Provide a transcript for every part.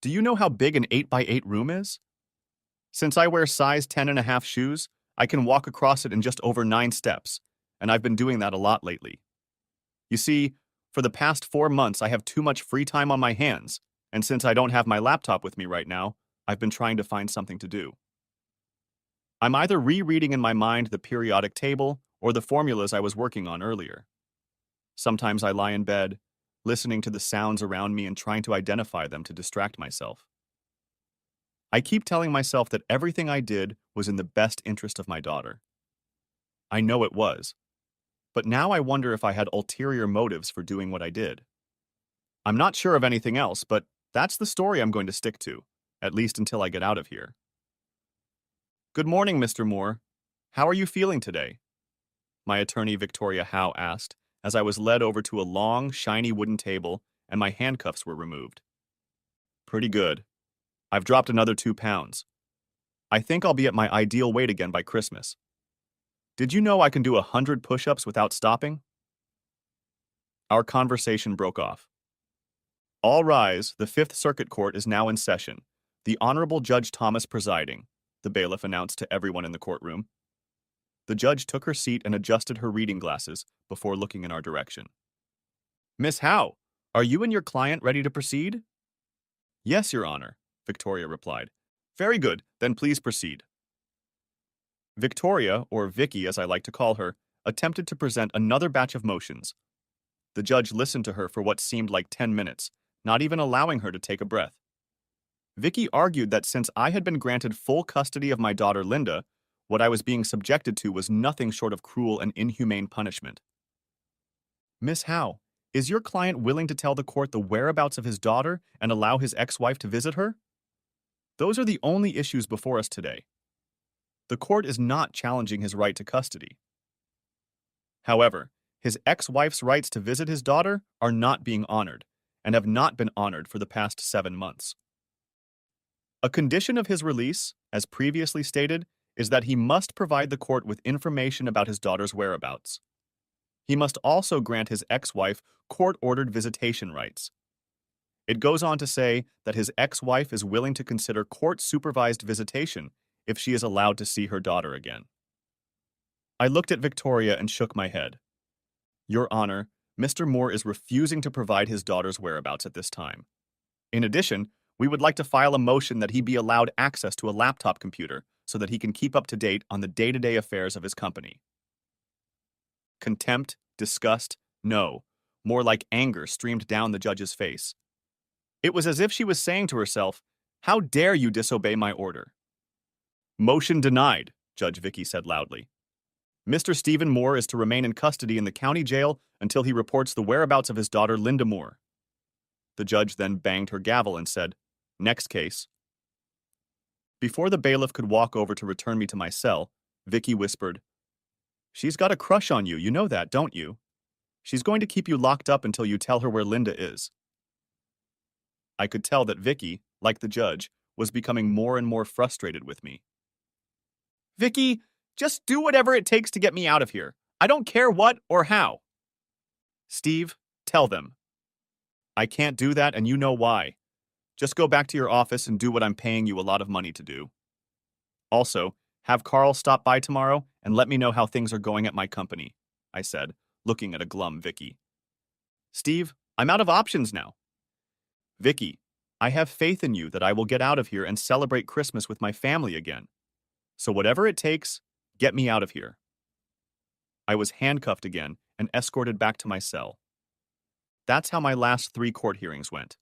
Do you know how big an 8 by 8 room is? Since I wear size 10.5 shoes, I can walk across it in just over 9 steps, and I've been doing that a lot lately. You see, for the past 4 months, I have too much free time on my hands, and since I don't have my laptop with me right now, I've been trying to find something to do. I'm either rereading in my mind the periodic table or the formulas I was working on earlier. Sometimes I lie in bed, listening to the sounds around me and trying to identify them to distract myself. I keep telling myself that everything I did was in the best interest of my daughter. I know it was, but now I wonder if I had ulterior motives for doing what I did. I'm not sure of anything else, but that's the story I'm going to stick to, at least until I get out of here. Good morning, Mr. Moore. How are you feeling today? My attorney Victoria Howe asked as I was led over to a long, shiny wooden table and my handcuffs were removed. Pretty good. I've dropped another 2 pounds. I think I'll be at my ideal weight again by Christmas. Did you know I can do 100 push-ups without stopping? Our conversation broke off. All rise, the Fifth Circuit Court is now in session. The Honorable Judge Thomas presiding, the bailiff announced to everyone in the courtroom. The judge took her seat and adjusted her reading glasses before looking in our direction. Miss Howe, are you and your client ready to proceed? Yes, Your Honor, Victoria replied. Very good, then please proceed. Victoria, or Vicky as I like to call her, attempted to present another batch of motions. The judge listened to her for what seemed like 10 minutes, not even allowing her to take a breath. Vicky argued that since I had been granted full custody of my daughter Linda, what I was being subjected to was nothing short of cruel and inhumane punishment. Miss Howe, is your client willing to tell the court the whereabouts of his daughter and allow his ex-wife to visit her? Those are the only issues before us today. The court is not challenging his right to custody. However, his ex-wife's rights to visit his daughter are not being honored, and have not been honored for the past 7 months. A condition of his release, as previously stated, is that he must provide the court with information about his daughter's whereabouts. He must also grant his ex-wife court-ordered visitation rights. It goes on to say that his ex-wife is willing to consider court-supervised visitation if she is allowed to see her daughter again. I looked at Victoria and shook my head. Your Honor, Mr. Moore is refusing to provide his daughter's whereabouts at this time. In addition, we would like to file a motion that he be allowed access to a laptop computer so that he can keep up to date on the day-to-day affairs of his company. Contempt, disgust, no, more like anger streamed down the judge's face. It was as if she was saying to herself, "How dare you disobey my order?" Motion denied, Judge Vicky said loudly. Mr. Stephen Moore is to remain in custody in the county jail until he reports the whereabouts of his daughter Linda Moore. The judge then banged her gavel and said, "Next case." Before the bailiff could walk over to return me to my cell, Vicky whispered, "She's got a crush on you, you know that, don't you? She's going to keep you locked up until you tell her where Linda is." I could tell that Vicky, like the judge, was becoming more and more frustrated with me. "Vicky, just do whatever it takes to get me out of here. I don't care what or how." "Steve, tell them." "I can't do that, and you know why. Just go back to your office and do what I'm paying you a lot of money to do. Also, have Carl stop by tomorrow and let me know how things are going at my company," I said, looking at a glum Vicky. "Steve, I'm out of options now." "Vicky, I have faith in you that I will get out of here and celebrate Christmas with my family again. So whatever it takes, get me out of here." I was handcuffed again and escorted back to my cell. That's how my last 3 court hearings went.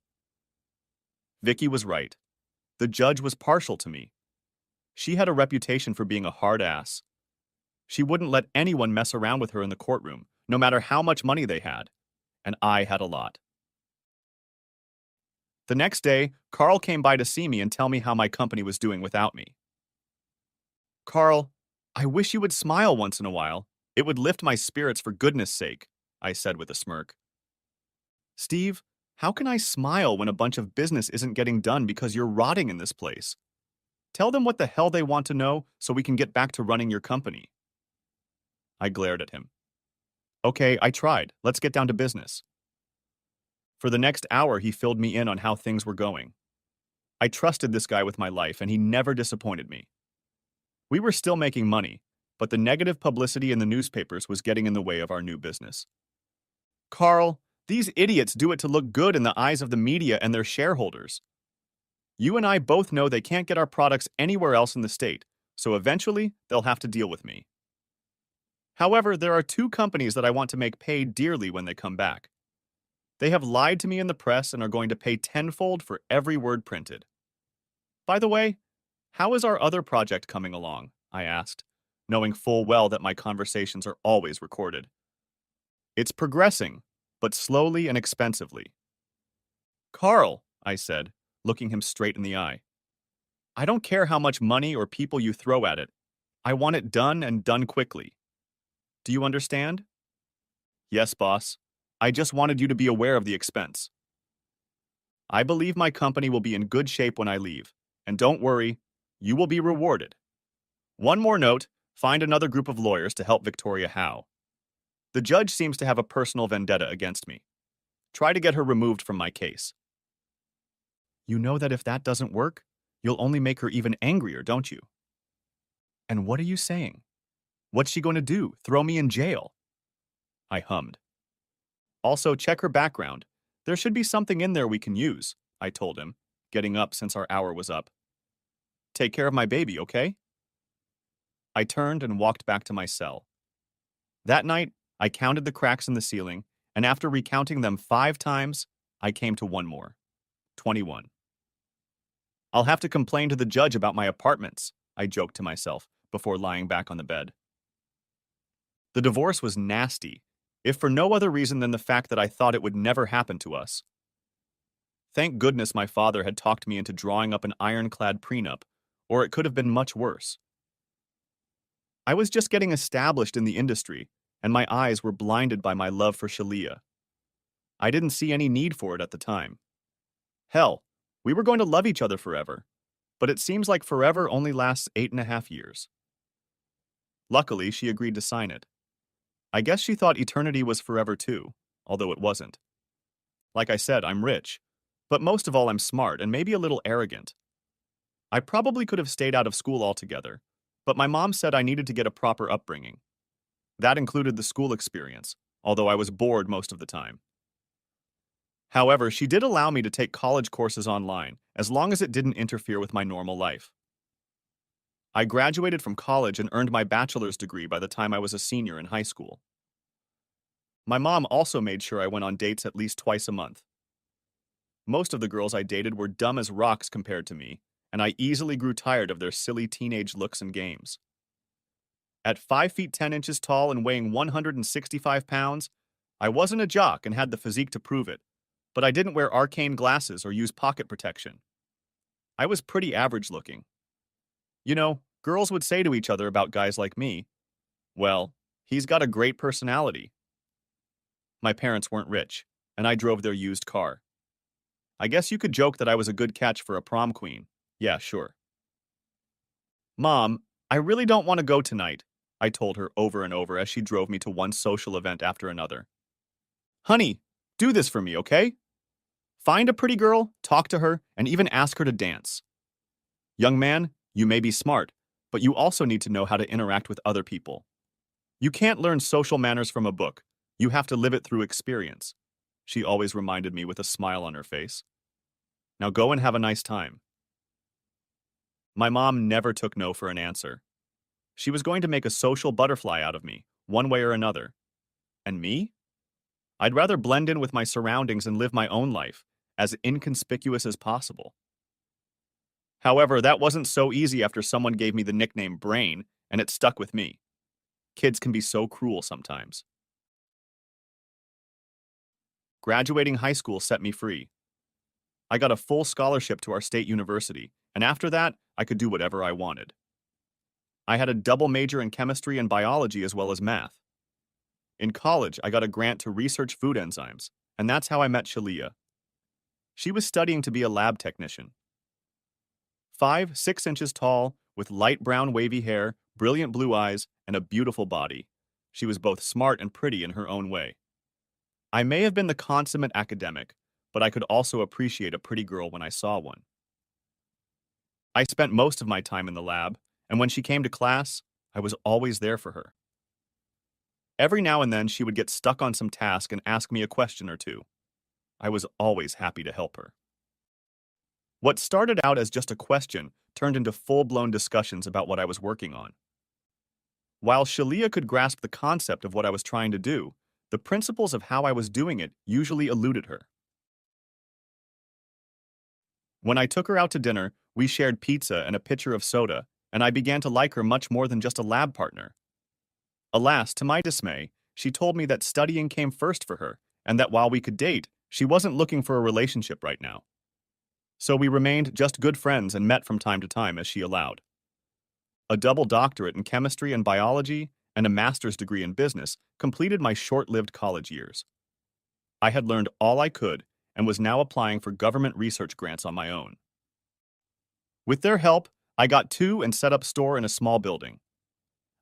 Vicky was right. The judge was partial to me. She had a reputation for being a hard ass. She wouldn't let anyone mess around with her in the courtroom, no matter how much money they had. And I had a lot. The next day, Carl came by to see me and tell me how my company was doing without me. "Carl, I wish you would smile once in a while. It would lift my spirits for goodness sake," I said with a smirk. "Steve, how can I smile when a bunch of business isn't getting done because you're rotting in this place? Tell them what the hell they want to know so we can get back to running your company." I glared at him. "Okay, I tried. Let's get down to business." For the next hour, he filled me in on how things were going. I trusted this guy with my life, and he never disappointed me. We were still making money, but the negative publicity in the newspapers was getting in the way of our new business. Carl, these idiots do it to look good in the eyes of the media and their shareholders. You and I both know they can't get our products anywhere else in the state, so eventually they'll have to deal with me. However, there are two companies that I want to make pay dearly when they come back. They have lied to me in the press and are going to pay tenfold for every word printed. By the way, how is our other project coming along? I asked, knowing full well that my conversations are always recorded. It's progressing, but slowly and expensively. Carl, I said, looking him straight in the eye, I don't care how much money or people you throw at it. I want it done and done quickly. Do you understand? Yes, boss. I just wanted you to be aware of the expense. I believe my company will be in good shape when I leave, and don't worry, you will be rewarded. One more note, find another group of lawyers to help Victoria Howe. The judge seems to have a personal vendetta against me. Try to get her removed from my case. You know that if that doesn't work, you'll only make her even angrier, don't you? And what are you saying? What's she going to do? Throw me in jail? I hummed. Also, check her background. There should be something in there we can use, I told him, getting up since our hour was up. Take care of my baby, okay? I turned and walked back to my cell. That night, I counted the cracks in the ceiling, and after recounting them 5 times, I came to one more. 21. I'll have to complain to the judge about my apartments, I joked to myself before lying back on the bed. The divorce was nasty, if for no other reason than the fact that I thought it would never happen to us. Thank goodness my father had talked me into drawing up an ironclad prenup, or it could have been much worse. I was just getting established in the industry, and my eyes were blinded by my love for Shalia. I didn't see any need for it at the time. Hell, we were going to love each other forever, but it seems like forever only lasts 8.5 years. Luckily, she agreed to sign it. I guess she thought eternity was forever too, although it wasn't. Like I said, I'm rich, but most of all I'm smart and maybe a little arrogant. I probably could have stayed out of school altogether, but my mom said I needed to get a proper upbringing. That included the school experience, although I was bored most of the time. However, she did allow me to take college courses online, as long as it didn't interfere with my normal life. I graduated from college and earned my bachelor's degree by the time I was a senior in high school. My mom also made sure I went on dates at least twice a month. Most of the girls I dated were dumb as rocks compared to me, and I easily grew tired of their silly teenage looks and games. At 5 feet 10 inches tall and weighing 165 pounds, I wasn't a jock and had the physique to prove it, but I didn't wear arcane glasses or use pocket protection. I was pretty average looking. You know, girls would say to each other about guys like me, well, he's got a great personality. My parents weren't rich, and I drove their used car. I guess you could joke that I was a good catch for a prom queen. Yeah, sure. Mom, I really don't want to go tonight, I told her over and over as she drove me to one social event after another. Honey, do this for me, okay? Find a pretty girl, talk to her, and even ask her to dance. Young man, you may be smart, but you also need to know how to interact with other people. You can't learn social manners from a book. You have to live it through experience, she always reminded me with a smile on her face. Now go and have a nice time. My mom never took no for an answer. She was going to make a social butterfly out of me, one way or another. And me? I'd rather blend in with my surroundings and live my own life, as inconspicuous as possible. However, that wasn't so easy after someone gave me the nickname Brain, and it stuck with me. Kids can be so cruel sometimes. Graduating high school set me free. I got a full scholarship to our state university, and after that, I could do whatever I wanted. I had a double major in chemistry and biology as well as math. In college, I got a grant to research food enzymes, and that's how I met Shalia. She was studying to be a lab technician. 5'6" tall, with light brown wavy hair, brilliant blue eyes, and a beautiful body. She was both smart and pretty in her own way. I may have been the consummate academic, but I could also appreciate a pretty girl when I saw one. I spent most of my time in the lab, and when she came to class, I was always there for her. Every now and then, she would get stuck on some task and ask me a question or two. I was always happy to help her. What started out as just a question turned into full-blown discussions about what I was working on. While Shalia could grasp the concept of what I was trying to do, the principles of how I was doing it usually eluded her. When I took her out to dinner, we shared pizza and a pitcher of soda, and I began to like her much more than just a lab partner. Alas, to my dismay, she told me that studying came first for her, and that while we could date, she wasn't looking for a relationship right now. So we remained just good friends and met from time to time as she allowed. A double doctorate in chemistry and biology and a master's degree in business completed my short-lived college years. I had learned all I could and was now applying for government research grants on my own. With their help, I got two and set up store in a small building.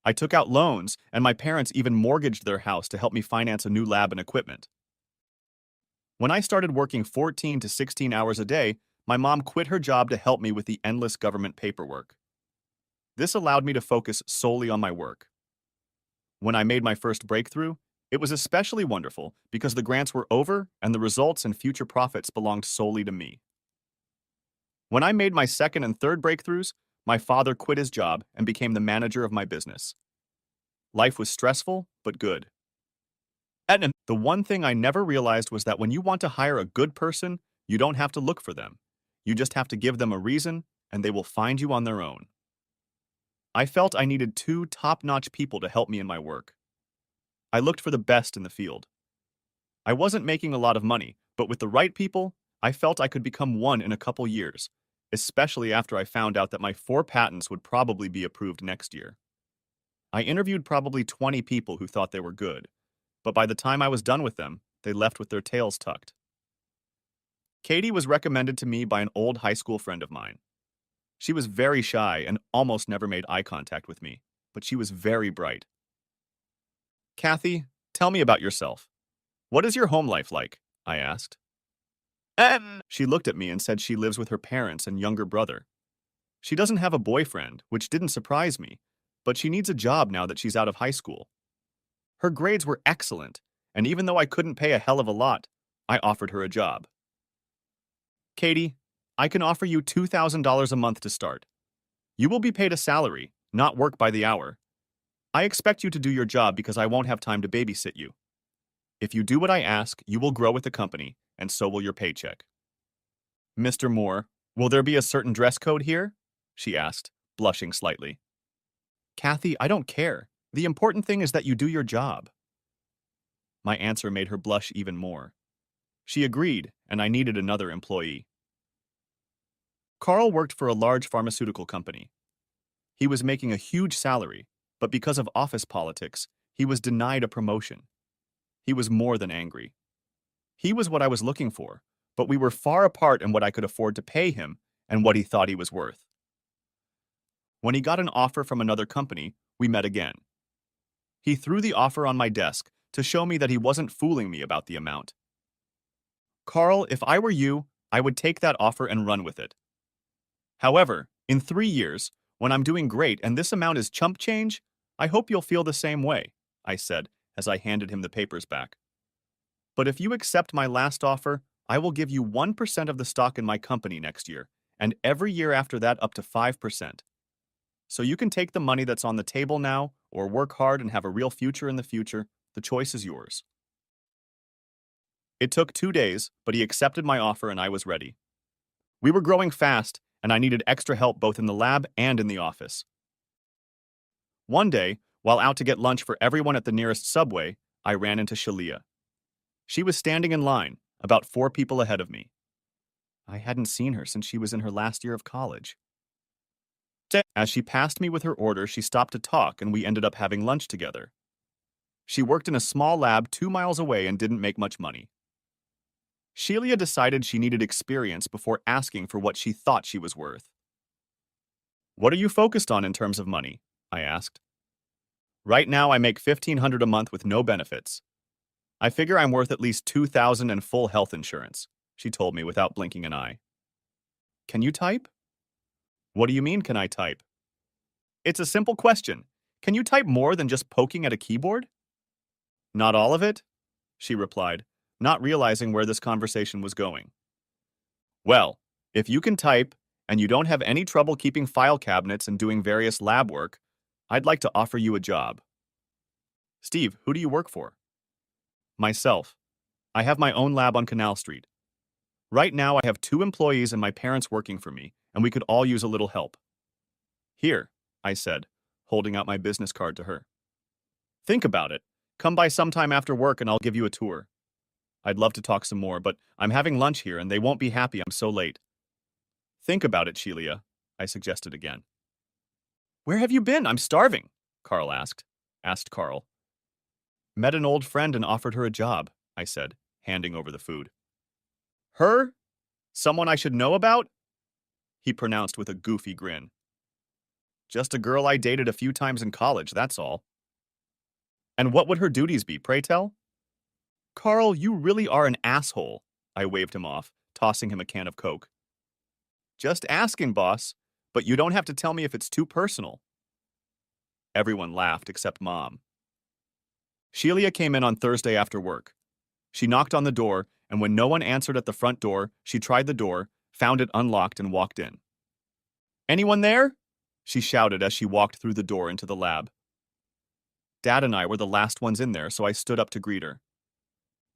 I took out loans, and my parents even mortgaged their house to help me finance a new lab and equipment. When I started working 14 to 16 hours a day, my mom quit her job to help me with the endless government paperwork. This allowed me to focus solely on my work. When I made my first breakthrough, it was especially wonderful because the grants were over and the results and future profits belonged solely to me. When I made my second and third breakthroughs, my father quit his job and became the manager of my business. Life was stressful, but good. The one thing I never realized was that when you want to hire a good person, you don't have to look for them. You just have to give them a reason, and they will find you on their own. I felt I needed two top-notch people to help me in my work. I looked for the best in the field. I wasn't making a lot of money, but with the right people, I felt I could become one in a couple years, especially after I found out that my 4 patents would probably be approved next year. I interviewed probably 20 people who thought they were good, but by the time I was done with them, they left with their tails tucked. Katie was recommended to me by an old high school friend of mine. She was very shy and almost never made eye contact with me, but she was very bright. Kathy, tell me about yourself. What is your home life like? I asked. She looked at me and said she lives with her parents and younger brother. She doesn't have a boyfriend, which didn't surprise me, but she needs a job now that she's out of high school. Her grades were excellent, and even though I couldn't pay a hell of a lot, I offered her a job. Katie, I can offer you $2,000 a month to start. You will be paid a salary, not work by the hour. I expect you to do your job because I won't have time to babysit you. If you do what I ask, you will grow with the company, and so will your paycheck. Mr. Moore, will there be a certain dress code here? She asked, blushing slightly. Kathy, I don't care. The important thing is that you do your job. My answer made her blush even more. She agreed, and I needed another employee. Carl worked for a large pharmaceutical company. He was making a huge salary, but because of office politics, he was denied a promotion. He was more than angry. He was what I was looking for, but we were far apart in what I could afford to pay him and what he thought he was worth. When he got an offer from another company, we met again. He threw the offer on my desk to show me that he wasn't fooling me about the amount. Carl, if I were you, I would take that offer and run with it. However, in 3 years, when I'm doing great and this amount is chump change, I hope you'll feel the same way, I said as I handed him the papers back. But if you accept my last offer, I will give you 1% of the stock in my company next year, and every year after that up to 5%. So you can take the money that's on the table now, or work hard and have a real future in the future. The choice is yours. It took 2 days, but he accepted my offer and I was ready. We were growing fast, and I needed extra help both in the lab and in the office. One day, while out to get lunch for everyone at the nearest subway, I ran into Shalia. She was standing in line, about 4 people ahead of me. I hadn't seen her since she was in her last year of college. As she passed me with her order, she stopped to talk and we ended up having lunch together. She worked in a small lab 2 miles away and didn't make much money. Shelia decided she needed experience before asking for what she thought she was worth. What are you focused on in terms of money? I asked. Right now I make $1,500 a month with no benefits. I figure I'm worth at least $2,000 in full health insurance, she told me without blinking an eye. Can you type? What do you mean, can I type? It's a simple question. Can you type more than just poking at a keyboard? Not all of it, she replied, not realizing where this conversation was going. Well, if you can type and you don't have any trouble keeping file cabinets and doing various lab work, I'd like to offer you a job. Steve, who do you work for? Myself. I have my own lab on Canal Street. Right now, I have 2 employees and my parents working for me, and we could all use a little help. Here, I said, holding out my business card to her. Think about it. Come by sometime after work and I'll give you a tour. I'd love to talk some more, but I'm having lunch here and they won't be happy I'm so late. Think about it, Shelia, I suggested again. Where have you been? I'm starving, Carl asked Carl. Met an old friend and offered her a job, I said, handing over the food. Her? Someone I should know about? He pronounced with a goofy grin. Just a girl I dated a few times in college, that's all. And what would her duties be, pray tell? Carl, you really are an asshole, I waved him off, tossing him a can of Coke. Just asking, boss, but you don't have to tell me if it's too personal. Everyone laughed except Mom. Shelia came in on Thursday after work. She knocked on the door, and when no one answered at the front door, she tried the door, found it unlocked, and walked in. Anyone there? She shouted as she walked through the door into the lab. Dad and I were the last ones in there, so I stood up to greet her.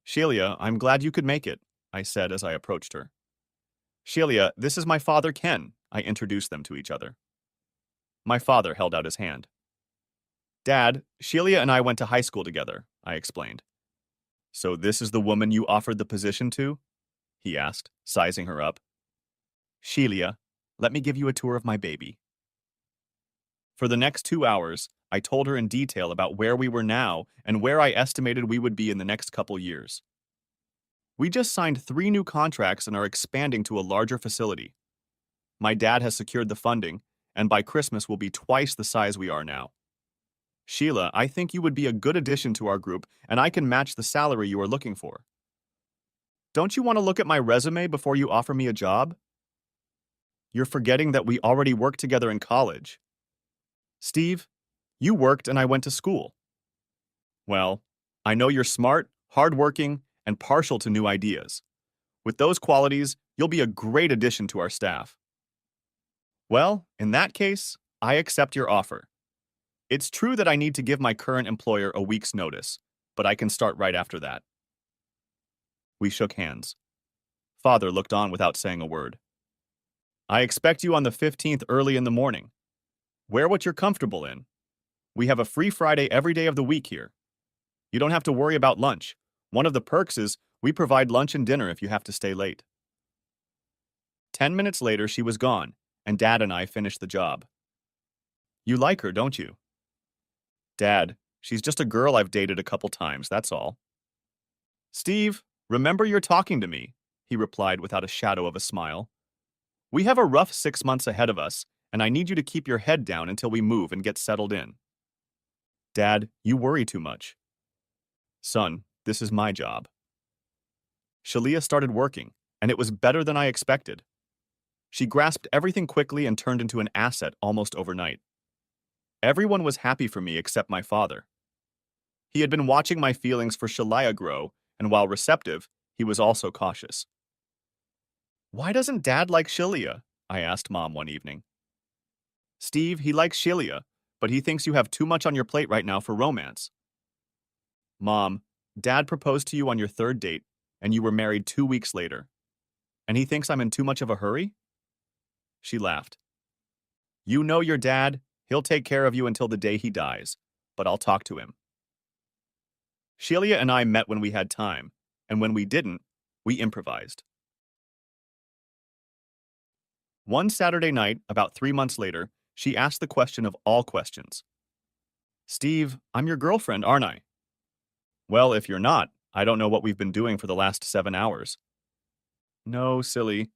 Shelia, I'm glad you could make it, I said as I approached her. Shelia, this is my father Ken, I introduced them to each other. My father held out his hand. Dad, Shelia and I went to high school together, I explained. So this is the woman you offered the position to? He asked, sizing her up. Shelia, let me give you a tour of my baby. For the next 2 hours, I told her in detail about where we were now and where I estimated we would be in the next couple years. We just signed 3 new contracts and are expanding to a larger facility. My dad has secured the funding, and by Christmas we'll be twice the size we are now. Sheila, I think you would be a good addition to our group, and I can match the salary you are looking for. Don't you want to look at my resume before you offer me a job? You're forgetting that we already worked together in college. Steve, you worked and I went to school. Well, I know you're smart, hardworking, and partial to new ideas. With those qualities, you'll be a great addition to our staff. Well, in that case, I accept your offer. It's true that I need to give my current employer a week's notice, but I can start right after that. We shook hands. Father looked on without saying a word. I expect you on the 15th early in the morning. Wear what you're comfortable in. We have a free Friday every day of the week here. You don't have to worry about lunch. One of the perks is we provide lunch and dinner if you have to stay late. 10 minutes later, she was gone, and Dad and I finished the job. You like her, don't you? Dad, she's just a girl I've dated a couple times, that's all. Steve, remember you're talking to me, he replied without a shadow of a smile. We have a rough 6 months ahead of us, and I need you to keep your head down until we move and get settled in. Dad, you worry too much. Son, this is my job. Shalia started working, and it was better than I expected. She grasped everything quickly and turned into an asset almost overnight. Everyone was happy for me except my father. He had been watching my feelings for Shalia grow, and while receptive, he was also cautious. Why doesn't Dad like Shalia? I asked Mom one evening. Steve, he likes Shalia, but he thinks you have too much on your plate right now for romance. Mom, Dad proposed to you on your 3rd date, and you were married 2 weeks later. And he thinks I'm in too much of a hurry? She laughed. You know your dad. He'll take care of you until the day he dies, but I'll talk to him. Shelia and I met when we had time, and when we didn't, we improvised. One Saturday night, about 3 months later, she asked the question of all questions. Steve, I'm your girlfriend, aren't I? Well, if you're not, I don't know what we've been doing for the last 7 hours. No, silly.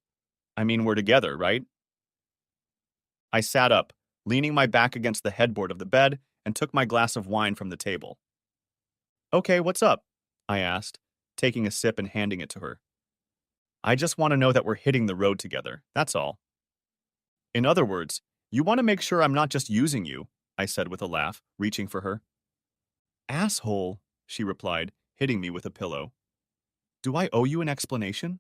I mean, we're together, right? I sat up, leaning my back against the headboard of the bed, and took my glass of wine from the table. Okay, what's up? I asked, taking a sip and handing it to her. I just want to know that we're hitting the road together, that's all. In other words, you want to make sure I'm not just using you, I said with a laugh, reaching for her. Asshole, she replied, hitting me with a pillow. Do I owe you an explanation?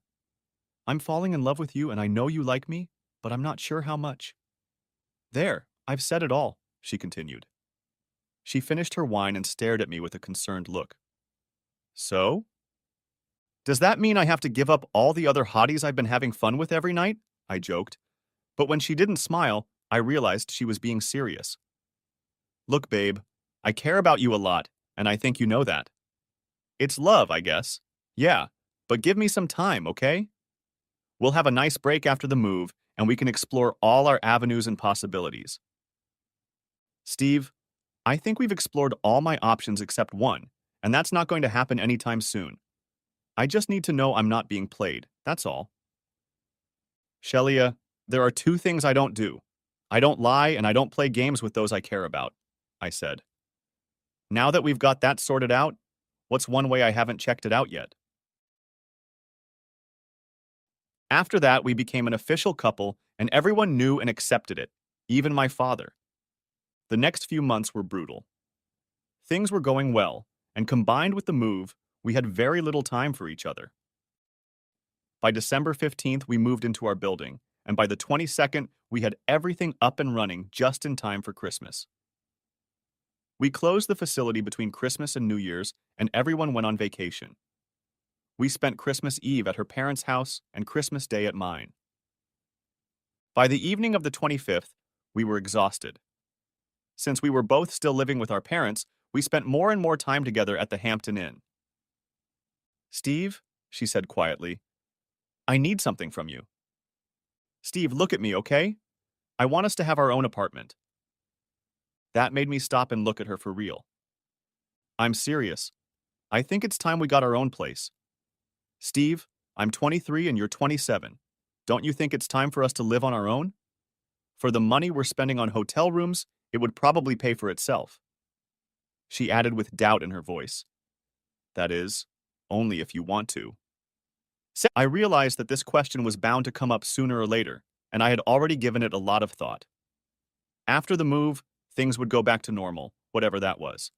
I'm falling in love with you and I know you like me, but I'm not sure how much. There, I've said it all, she continued. She finished her wine and stared at me with a concerned look. So? Does that mean I have to give up all the other hotties I've been having fun with every night? I joked. But when she didn't smile, I realized she was being serious. Look, babe, I care about you a lot, and I think you know that. It's love, I guess. Yeah, but give me some time, okay? We'll have a nice break after the move, and we can explore all our avenues and possibilities. Steve, I think we've explored all my options except one, and that's not going to happen anytime soon. I just need to know I'm not being played, that's all. Shelia, there are two things I don't do. I don't lie and I don't play games with those I care about, I said. Now that we've got that sorted out, what's one way I haven't checked it out yet? After that, we became an official couple and everyone knew and accepted it, even my father. The next few months were brutal. Things were going well, and combined with the move, we had very little time for each other. By December 15th, we moved into our building, and by the 22nd, we had everything up and running just in time for Christmas. We closed the facility between Christmas and New Year's, and everyone went on vacation. We spent Christmas Eve at her parents' house and Christmas Day at mine. By the evening of the 25th, we were exhausted. Since we were both still living with our parents, we spent more and more time together at the Hampton Inn. Steve, she said quietly, I need something from you. Steve, look at me, okay? I want us to have our own apartment. That made me stop and look at her for real. I'm serious. I think it's time we got our own place. Steve, I'm 23 and you're 27. Don't you think it's time for us to live on our own? For the money we're spending on hotel rooms, it would probably pay for itself. She added with doubt in her voice. That is, only if you want to. I realized that this question was bound to come up sooner or later, and I had already given it a lot of thought. After the move, things would go back to normal, whatever that was.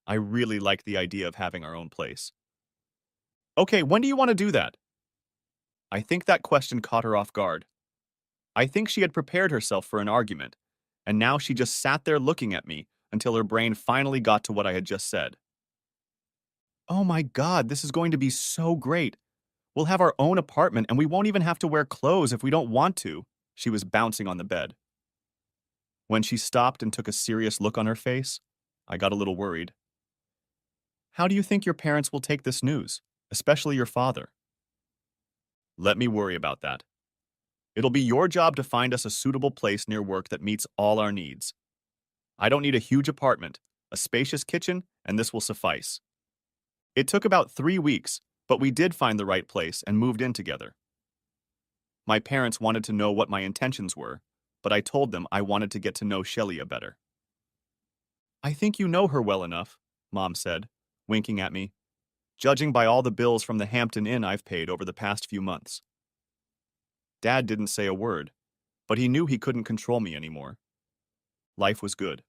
I really liked the idea of having our own place. Okay, when do you want to do that? I think that question caught her off guard. I think she had prepared herself for an argument, and now she just sat there looking at me until her brain finally got to what I had just said. Oh my God, this is going to be so great. We'll have our own apartment and we won't even have to wear clothes if we don't want to. She was bouncing on the bed. When she stopped and took a serious look on her face, I got a little worried. How do you think your parents will take this news, especially your father? Let me worry about that. It'll be your job to find us a suitable place near work that meets all our needs. I don't need a huge apartment, a spacious kitchen, and this will suffice. It took about 3 weeks, but we did find the right place and moved in together. My parents wanted to know what my intentions were, but I told them I wanted to get to know Shelia better. I think you know her well enough, Mom said, winking at me, judging by all the bills from the Hampton Inn I've paid over the past few months. Dad didn't say a word, but he knew he couldn't control me anymore. Life was good.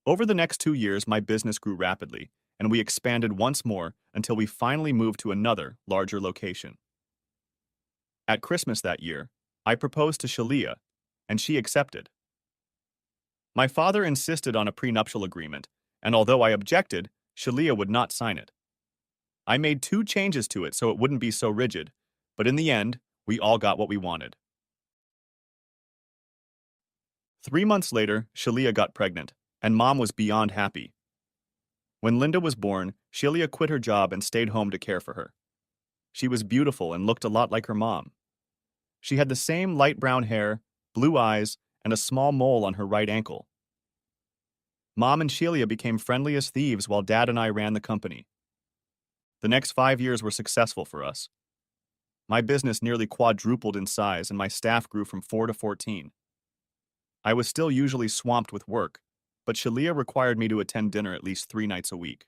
Over the next 2 years, my business grew rapidly, and we expanded once more until we finally moved to another, larger location. At Christmas that year, I proposed to Shelia, and she accepted. My father insisted on a prenuptial agreement, and although I objected, Shelia would not sign it. I made 2 changes to it so it wouldn't be so rigid, but in the end, we all got what we wanted. 3 months later, Shelia got pregnant, and Mom was beyond happy. When Linda was born, Shelia quit her job and stayed home to care for her. She was beautiful and looked a lot like her mom. She had the same light brown hair, blue eyes, and a small mole on her right ankle. Mom and Shelia became friendly as thieves while Dad and I ran the company. The next 5 years were successful for us. My business nearly quadrupled in size and my staff grew from 4 to 14. I was still usually swamped with work, but Shelia required me to attend dinner at least 3 nights a week.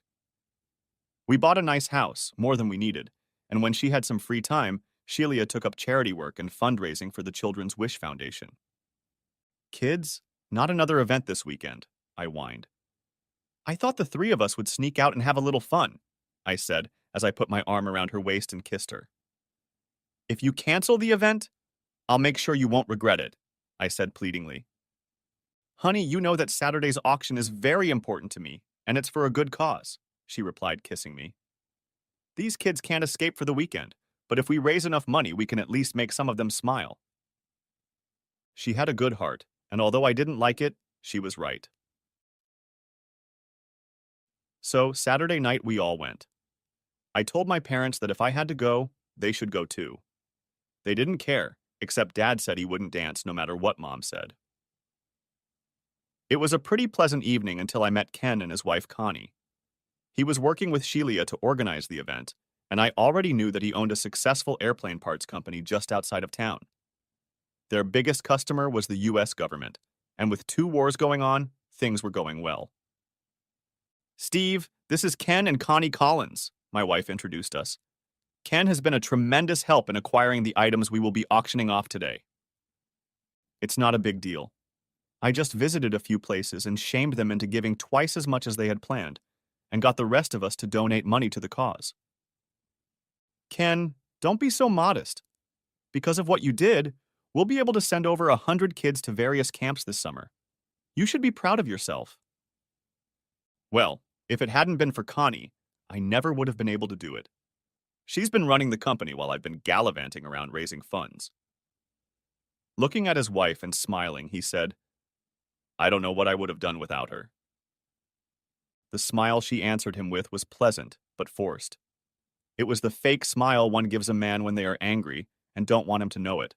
We bought a nice house, more than we needed, and when she had some free time, Shelia took up charity work and fundraising for the Children's Wish Foundation. Kids, not another event this weekend, I whined. I thought the three of us would sneak out and have a little fun, I said as I put my arm around her waist and kissed her. If you cancel the event, I'll make sure you won't regret it, I said pleadingly. Honey, you know that Saturday's auction is very important to me, and it's for a good cause, she replied, kissing me. These kids can't escape for the weekend, but if we raise enough money, we can at least make some of them smile. She had a good heart, and although I didn't like it, she was right. So, Saturday night we all went. I told my parents that if I had to go, they should go too. They didn't care, except Dad said he wouldn't dance no matter what Mom said. It was a pretty pleasant evening until I met Ken and his wife Connie. He was working with Shelia to organize the event, and I already knew that he owned a successful airplane parts company just outside of town. Their biggest customer was the US government, and with 2 wars going on, things were going well. Steve, this is Ken and Connie Collins, my wife introduced us. Ken has been a tremendous help in acquiring the items we will be auctioning off today. It's not a big deal. I just visited a few places and shamed them into giving twice as much as they had planned, and got the rest of us to donate money to the cause. Ken, don't be so modest. Because of what you did, we'll be able to send over 100 kids to various camps this summer. You should be proud of yourself. Well, if it hadn't been for Connie, I never would have been able to do it. She's been running the company while I've been gallivanting around raising funds. Looking at his wife and smiling, he said, I don't know what I would have done without her. The smile she answered him with was pleasant, but forced. It was the fake smile one gives a man when they are angry and don't want him to know it.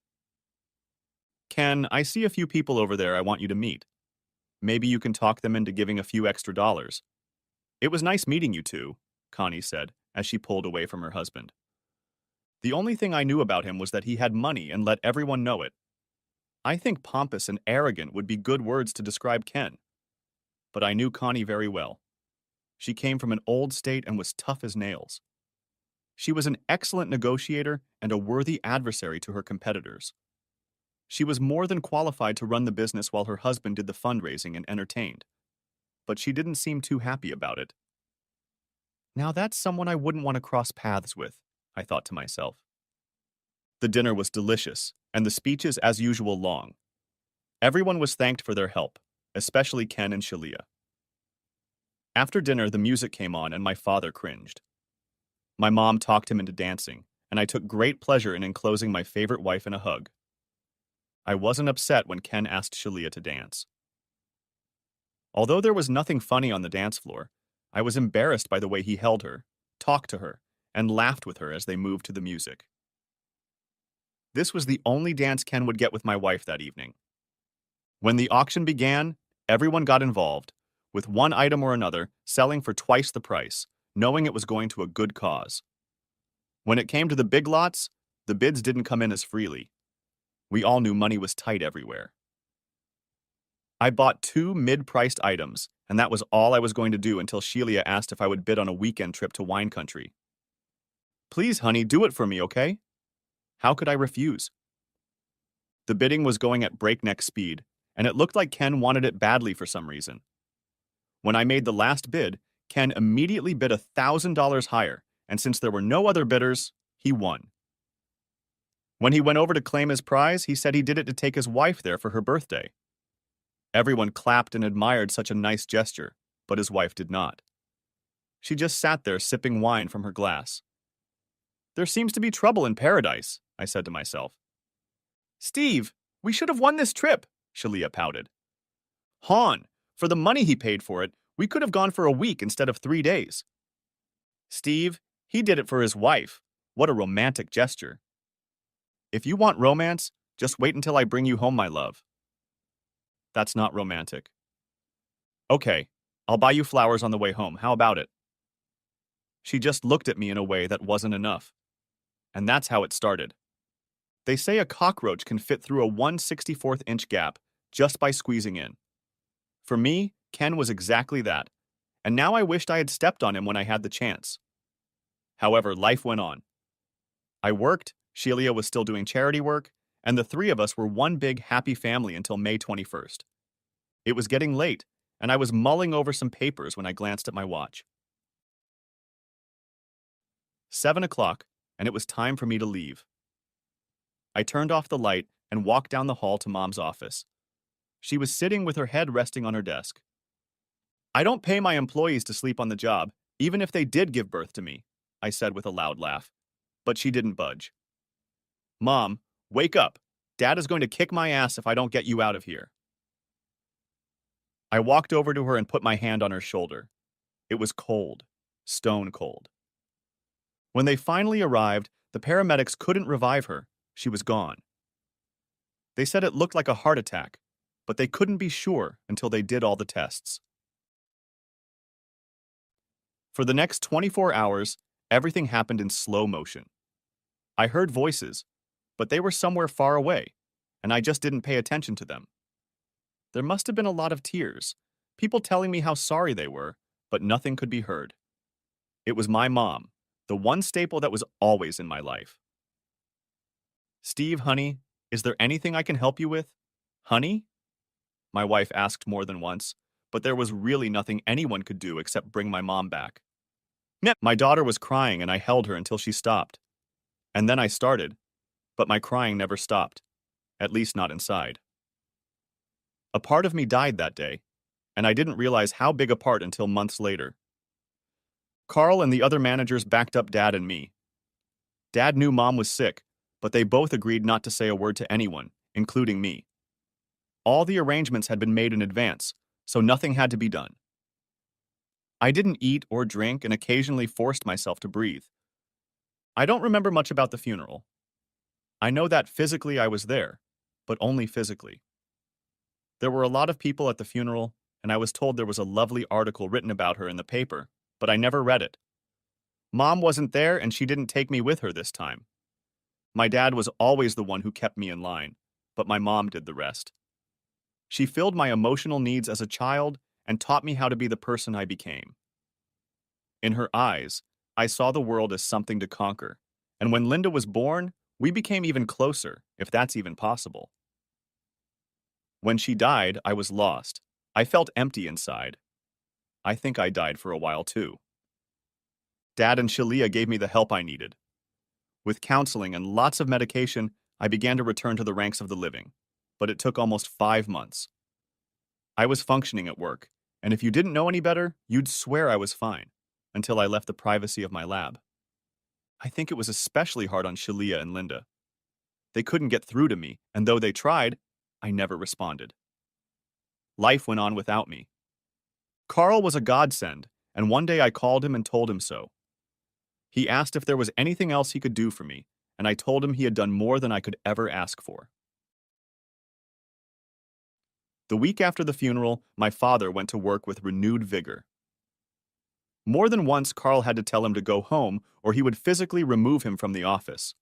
Ken, I see a few people over there I want you to meet. Maybe you can talk them into giving a few extra dollars. It was nice meeting you two, Connie said as she pulled away from her husband. The only thing I knew about him was that he had money and let everyone know it. I think pompous and arrogant would be good words to describe Ken. But I knew Connie very well. She came from an old state and was tough as nails. She was an excellent negotiator and a worthy adversary to her competitors. She was more than qualified to run the business while her husband did the fundraising and entertained. But she didn't seem too happy about it. Now that's someone I wouldn't want to cross paths with, I thought to myself. The dinner was delicious, and the speeches as usual long. Everyone was thanked for their help, especially Ken and Shelia. After dinner, the music came on and my father cringed. My mom talked him into dancing, and I took great pleasure in enclosing my favorite wife in a hug. I wasn't upset when Ken asked Shelia to dance. Although there was nothing funny on the dance floor, I was embarrassed by the way he held her, talked to her, and laughed with her as they moved to the music. This was the only dance Ken would get with my wife that evening. When the auction began, everyone got involved, with one item or another selling for twice the price, knowing it was going to a good cause. When it came to the big lots, the bids didn't come in as freely. We all knew money was tight everywhere. I bought 2 mid-priced items, and that was all I was going to do until Shelia asked if I would bid on a weekend trip to wine country. Please, honey, do it for me, okay? How could I refuse? The bidding was going at breakneck speed, and it looked like Ken wanted it badly for some reason. When I made the last bid, Ken immediately bid $1,000 higher, and since there were no other bidders, he won. When he went over to claim his prize, he said he did it to take his wife there for her birthday. Everyone clapped and admired such a nice gesture, but his wife did not. She just sat there sipping wine from her glass. There seems to be trouble in paradise, I said to myself. Steve, we should have won this trip, Shelia pouted. Han, for the money he paid for it, we could have gone for a week instead of 3 days. Steve, he did it for his wife. What a romantic gesture. If you want romance, just wait until I bring you home, my love. That's not romantic. Okay, I'll buy you flowers on the way home. How about it? She just looked at me in a way that wasn't enough. And that's how it started. They say a cockroach can fit through a 1/64th inch gap just by squeezing in. For me, Ken was exactly that, and now I wished I had stepped on him when I had the chance. However, life went on. I worked, Sheila was still doing charity work, and the three of us were one big happy family until May 21st. It was getting late, and I was mulling over some papers when I glanced at my watch. 7 o'clock, and it was time for me to leave. I turned off the light and walked down the hall to Mom's office. She was sitting with her head resting on her desk. I don't pay my employees to sleep on the job, even if they did give birth to me, I said with a loud laugh. But she didn't budge. Mom, wake up. Dad is going to kick my ass if I don't get you out of here. I walked over to her and put my hand on her shoulder. It was cold, stone cold. When they finally arrived, the paramedics couldn't revive her. She was gone. They said it looked like a heart attack, but they couldn't be sure until they did all the tests. For the next 24 hours, everything happened in slow motion. I heard voices, but they were somewhere far away, and I just didn't pay attention to them. There must have been a lot of tears, people telling me how sorry they were, but nothing could be heard. It was my mom, the one staple that was always in my life. Steve, honey, is there anything I can help you with? Honey? My wife asked more than once, but there was really nothing anyone could do except bring my mom back. My daughter was crying and I held her until she stopped. And then I started, but my crying never stopped, at least not inside. A part of me died that day, and I didn't realize how big a part until months later. Carl and the other managers backed up Dad and me. Dad knew Mom was sick, but they both agreed not to say a word to anyone, including me. All the arrangements had been made in advance, so nothing had to be done. I didn't eat or drink and occasionally forced myself to breathe. I don't remember much about the funeral. I know that physically I was there, but only physically. There were a lot of people at the funeral, and I was told there was a lovely article written about her in the paper, but I never read it. Mom wasn't there, and she didn't take me with her this time. My dad was always the one who kept me in line, but my mom did the rest. She filled my emotional needs as a child and taught me how to be the person I became. In her eyes, I saw the world as something to conquer, and when Linda was born, we became even closer, if that's even possible. When she died, I was lost. I felt empty inside. I think I died for a while too. Dad and Shalia gave me the help I needed. With counseling and lots of medication, I began to return to the ranks of the living, but it took almost 5 months. I was functioning at work, and if you didn't know any better, you'd swear I was fine, until I left the privacy of my lab. I think it was especially hard on Shalia and Linda. They couldn't get through to me, and though they tried, I never responded. Life went on without me. Carl was a godsend, and one day I called him and told him so. He asked if there was anything else he could do for me, and I told him he had done more than I could ever ask for. The week after the funeral, my father went to work with renewed vigor. More than once, Carl had to tell him to go home, or he would physically remove him from the office.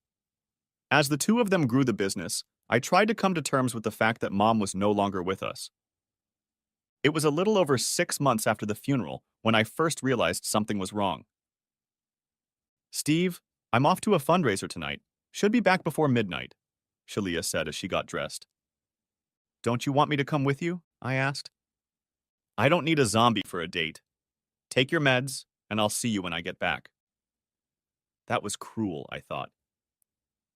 As the two of them grew the business, I tried to come to terms with the fact that Mom was no longer with us. It was a little over 6 months after the funeral when I first realized something was wrong. Steve, I'm off to a fundraiser tonight. Should be back before midnight, Shalia said as she got dressed. Don't you want me to come with you? I asked. I don't need a zombie for a date. Take your meds, and I'll see you when I get back. That was cruel, I thought.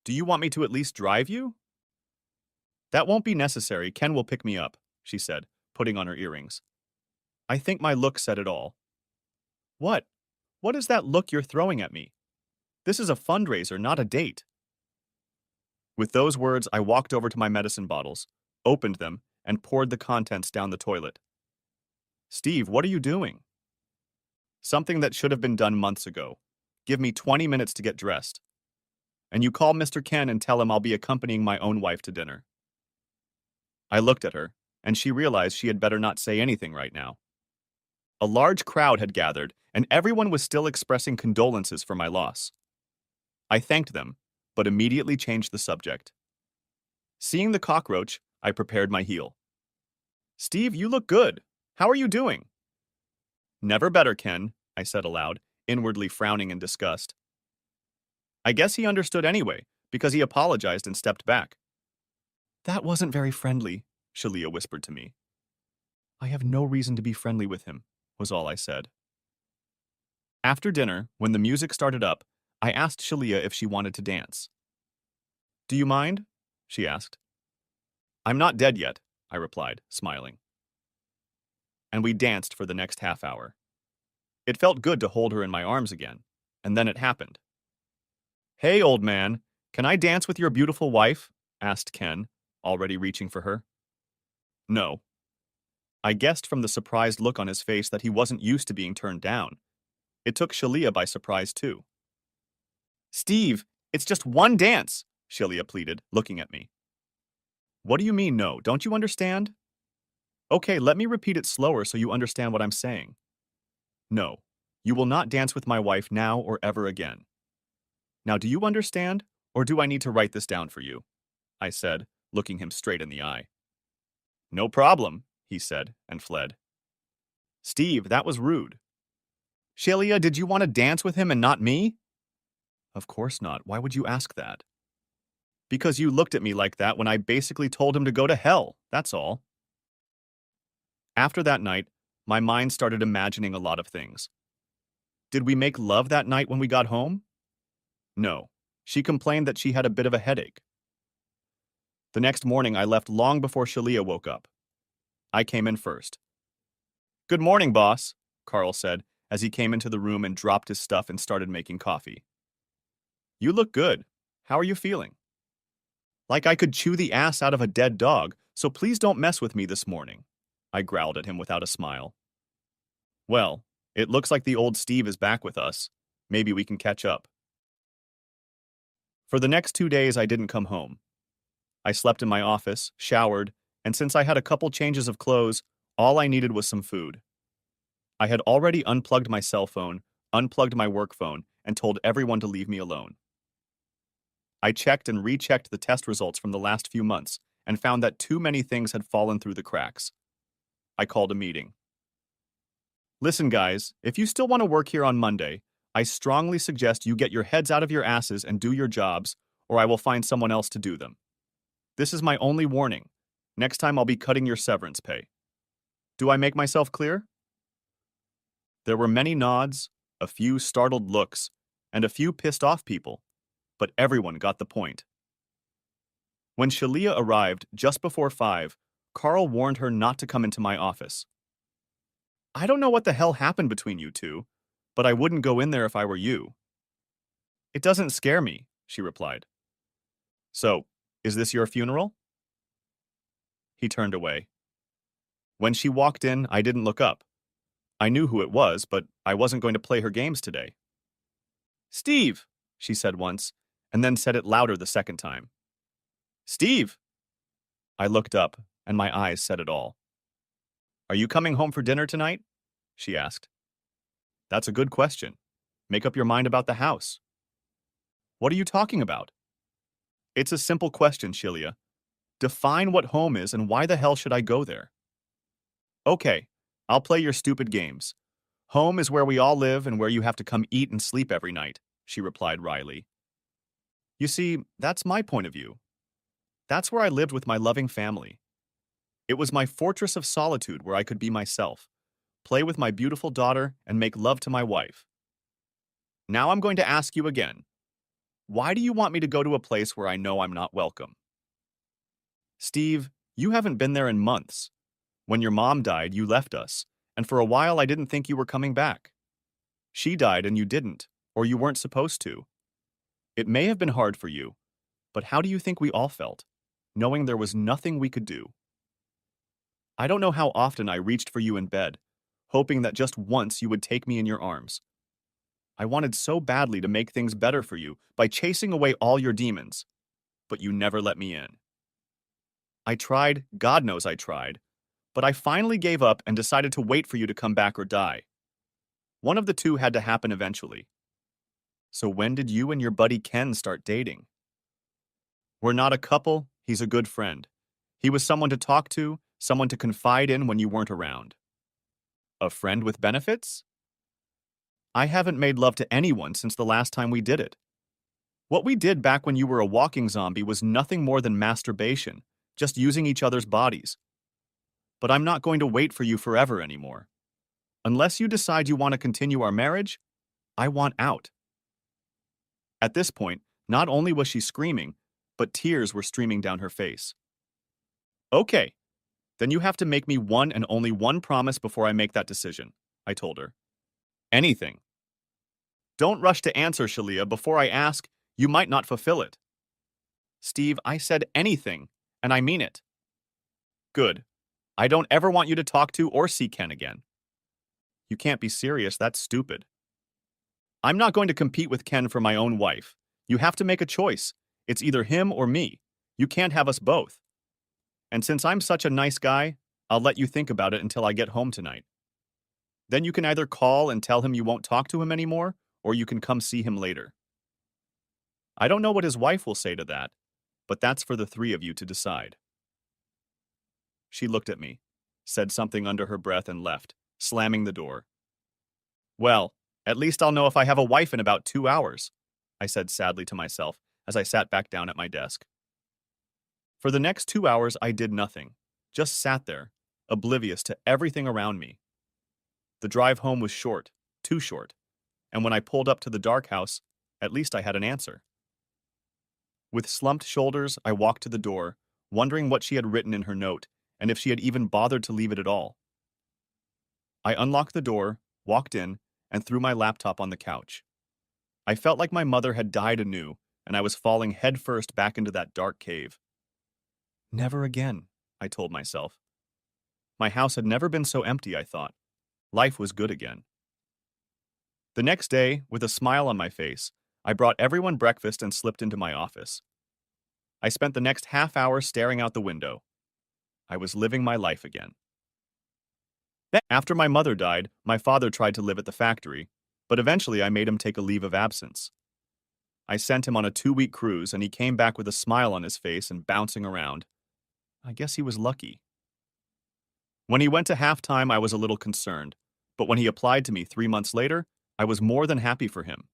Do you want me to at least drive you? That won't be necessary. Ken will pick me up, she said, putting on her earrings. I think my look said it all. What? What is that look you're throwing at me? This is a fundraiser, not a date. With those words, I walked over to my medicine bottles, opened them, and poured the contents down the toilet. Steve, what are you doing? Something that should have been done months ago. Give me 20 minutes to get dressed. And you call Mr. Ken and tell him I'll be accompanying my own wife to dinner. I looked at her, and she realized she had better not say anything right now. A large crowd had gathered, and everyone was still expressing condolences for my loss. I thanked them, but immediately changed the subject. Seeing the cockroach, I prepared my heel. Steve, you look good. How are you doing? Never better, Ken, I said aloud, inwardly frowning in disgust. I guess he understood anyway, because he apologized and stepped back. That wasn't very friendly, Shalia whispered to me. I have no reason to be friendly with him, was all I said. After dinner, when the music started up, I asked Shalia if she wanted to dance. Do you mind? She asked. I'm not dead yet, I replied, smiling. And we danced for the next half hour. It felt good to hold her in my arms again, and then it happened. Hey, old man, can I dance with your beautiful wife? Asked Ken, already reaching for her. No. I guessed from the surprised look on his face that he wasn't used to being turned down. It took Shalia by surprise, too. Steve, it's just one dance, Shalia pleaded, looking at me. What do you mean, no? Don't you understand? Okay, let me repeat it slower so you understand what I'm saying. No, you will not dance with my wife now or ever again. Now, do you understand, or do I need to write this down for you? I said, looking him straight in the eye. No problem, he said, and fled. Steve, that was rude. Shalia, did you want to dance with him and not me? Of course not. Why would you ask that? Because you looked at me like that when I basically told him to go to hell, that's all. After that night, my mind started imagining a lot of things. Did we make love that night when we got home? No. She complained that she had a bit of a headache. The next morning, I left long before Shalia woke up. I came in first. Good morning, boss, Carl said as he came into the room and dropped his stuff and started making coffee. You look good. How are you feeling? Like I could chew the ass out of a dead dog, so please don't mess with me this morning, I growled at him without a smile. Well, it looks like the old Steve is back with us. Maybe we can catch up. For the next 2 days, I didn't come home. I slept in my office, showered, and since I had a couple changes of clothes, all I needed was some food. I had already unplugged my cell phone, unplugged my work phone, and told everyone to leave me alone. I checked and rechecked the test results from the last few months and found that too many things had fallen through the cracks. I called a meeting. Listen, guys, if you still want to work here on Monday, I strongly suggest you get your heads out of your asses and do your jobs, or I will find someone else to do them. This is my only warning. Next time I'll be cutting your severance pay. Do I make myself clear? There were many nods, a few startled looks, and a few pissed off people, but everyone got the point. When Shalia arrived just before 5, Carl warned her not to come into my office. I don't know what the hell happened between you two, but I wouldn't go in there if I were you. It doesn't scare me, she replied. So, is this your funeral? He turned away. When she walked in, I didn't look up. I knew who it was, but I wasn't going to play her games today. Steve, she said once, and then said it louder the second time. Steve! I looked up, and my eyes said it all. Are you coming home for dinner tonight? She asked. That's a good question. Make up your mind about the house. What are you talking about? It's a simple question, Shalia. Define what home is and why the hell should I go there? Okay, I'll play your stupid games. Home is where we all live and where you have to come eat and sleep every night, she replied wryly. You see, that's my point of view. That's where I lived with my loving family. It was my fortress of solitude where I could be myself, play with my beautiful daughter, and make love to my wife. Now I'm going to ask you again. Why do you want me to go to a place where I know I'm not welcome? Steve, you haven't been there in months. When your mom died, you left us, and for a while I didn't think you were coming back. She died and you didn't, or you weren't supposed to. It may have been hard for you, but how do you think we all felt, knowing there was nothing we could do? I don't know how often I reached for you in bed, hoping that just once you would take me in your arms. I wanted so badly to make things better for you by chasing away all your demons, but you never let me in. I tried, God knows I tried, but I finally gave up and decided to wait for you to come back or die. One of the two had to happen eventually. So when did you and your buddy Ken start dating? We're not a couple, he's a good friend. He was someone to talk to, someone to confide in when you weren't around. A friend with benefits? I haven't made love to anyone since the last time we did it. What we did back when you were a walking zombie was nothing more than masturbation, just using each other's bodies. But I'm not going to wait for you forever anymore. Unless you decide you want to continue our marriage, I want out. At this point, not only was she screaming, but tears were streaming down her face. Okay, then you have to make me one and only one promise before I make that decision, I told her. Anything. Don't rush to answer, Shalia. Before I ask, you might not fulfill it. Steve, I said anything, and I mean it. Good. I don't ever want you to talk to or see Ken again. You can't be serious, that's stupid. I'm not going to compete with Ken for my own wife. You have to make a choice. It's either him or me. You can't have us both. And since I'm such a nice guy, I'll let you think about it until I get home tonight. Then you can either call and tell him you won't talk to him anymore, or you can come see him later. I don't know what his wife will say to that, but that's for the three of you to decide. She looked at me, said something under her breath, and left, slamming the door. Well, at least I'll know if I have a wife in about 2 hours, I said sadly to myself as I sat back down at my desk. For the next 2 hours, I did nothing, just sat there, oblivious to everything around me. The drive home was short, too short, and when I pulled up to the dark house, at least I had an answer. With slumped shoulders, I walked to the door, wondering what she had written in her note, and if she had even bothered to leave it at all. I unlocked the door, walked in, and threw my laptop on the couch. I felt like my mother had died anew, and I was falling headfirst back into that dark cave. Never again, I told myself. My house had never been so empty, I thought. Life was good again. The next day, with a smile on my face, I brought everyone breakfast and slipped into my office. I spent the next half hour staring out the window. I was living my life again. After my mother died, my father tried to live at the factory, but eventually I made him take a leave of absence. I sent him on a 2-week cruise, and he came back with a smile on his face and bouncing around. I guess he was lucky. When he went to halftime, I was a little concerned, but when he applied to me 3 months later, I was more than happy for him.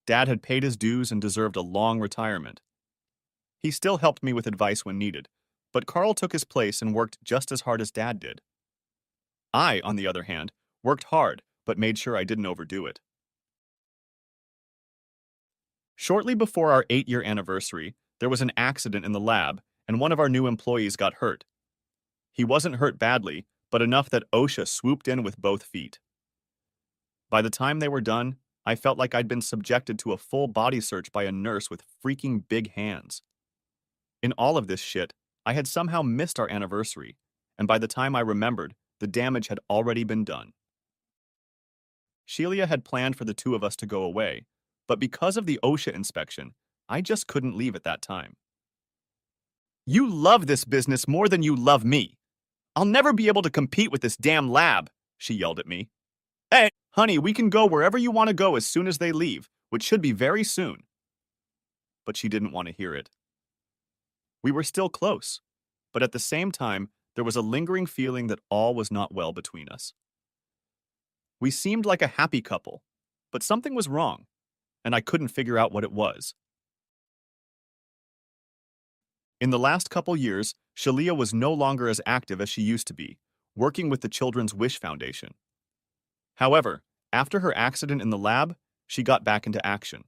Dad had paid his dues and deserved a long retirement. He still helped me with advice when needed, but Carl took his place and worked just as hard as Dad did. I, on the other hand, worked hard, but made sure I didn't overdo it. Shortly before our 8-year anniversary, there was an accident in the lab, and one of our new employees got hurt. He wasn't hurt badly, but enough that OSHA swooped in with both feet. By the time they were done, I felt like I'd been subjected to a full body search by a nurse with freaking big hands. In all of this shit, I had somehow missed our anniversary, and by the time I remembered, the damage had already been done. Sheila had planned for the two of us to go away, but because of the OSHA inspection, I just couldn't leave at that time. You love this business more than you love me. I'll never be able to compete with this damn lab, she yelled at me. Hey, honey, we can go wherever you want to go as soon as they leave, which should be very soon. But she didn't want to hear it. We were still close, but at the same time, there was a lingering feeling that all was not well between us. We seemed like a happy couple, but something was wrong, and I couldn't figure out what it was. In the last couple years, Shalia was no longer as active as she used to be, working with the Children's Wish Foundation. However, after her accident in the lab, she got back into action.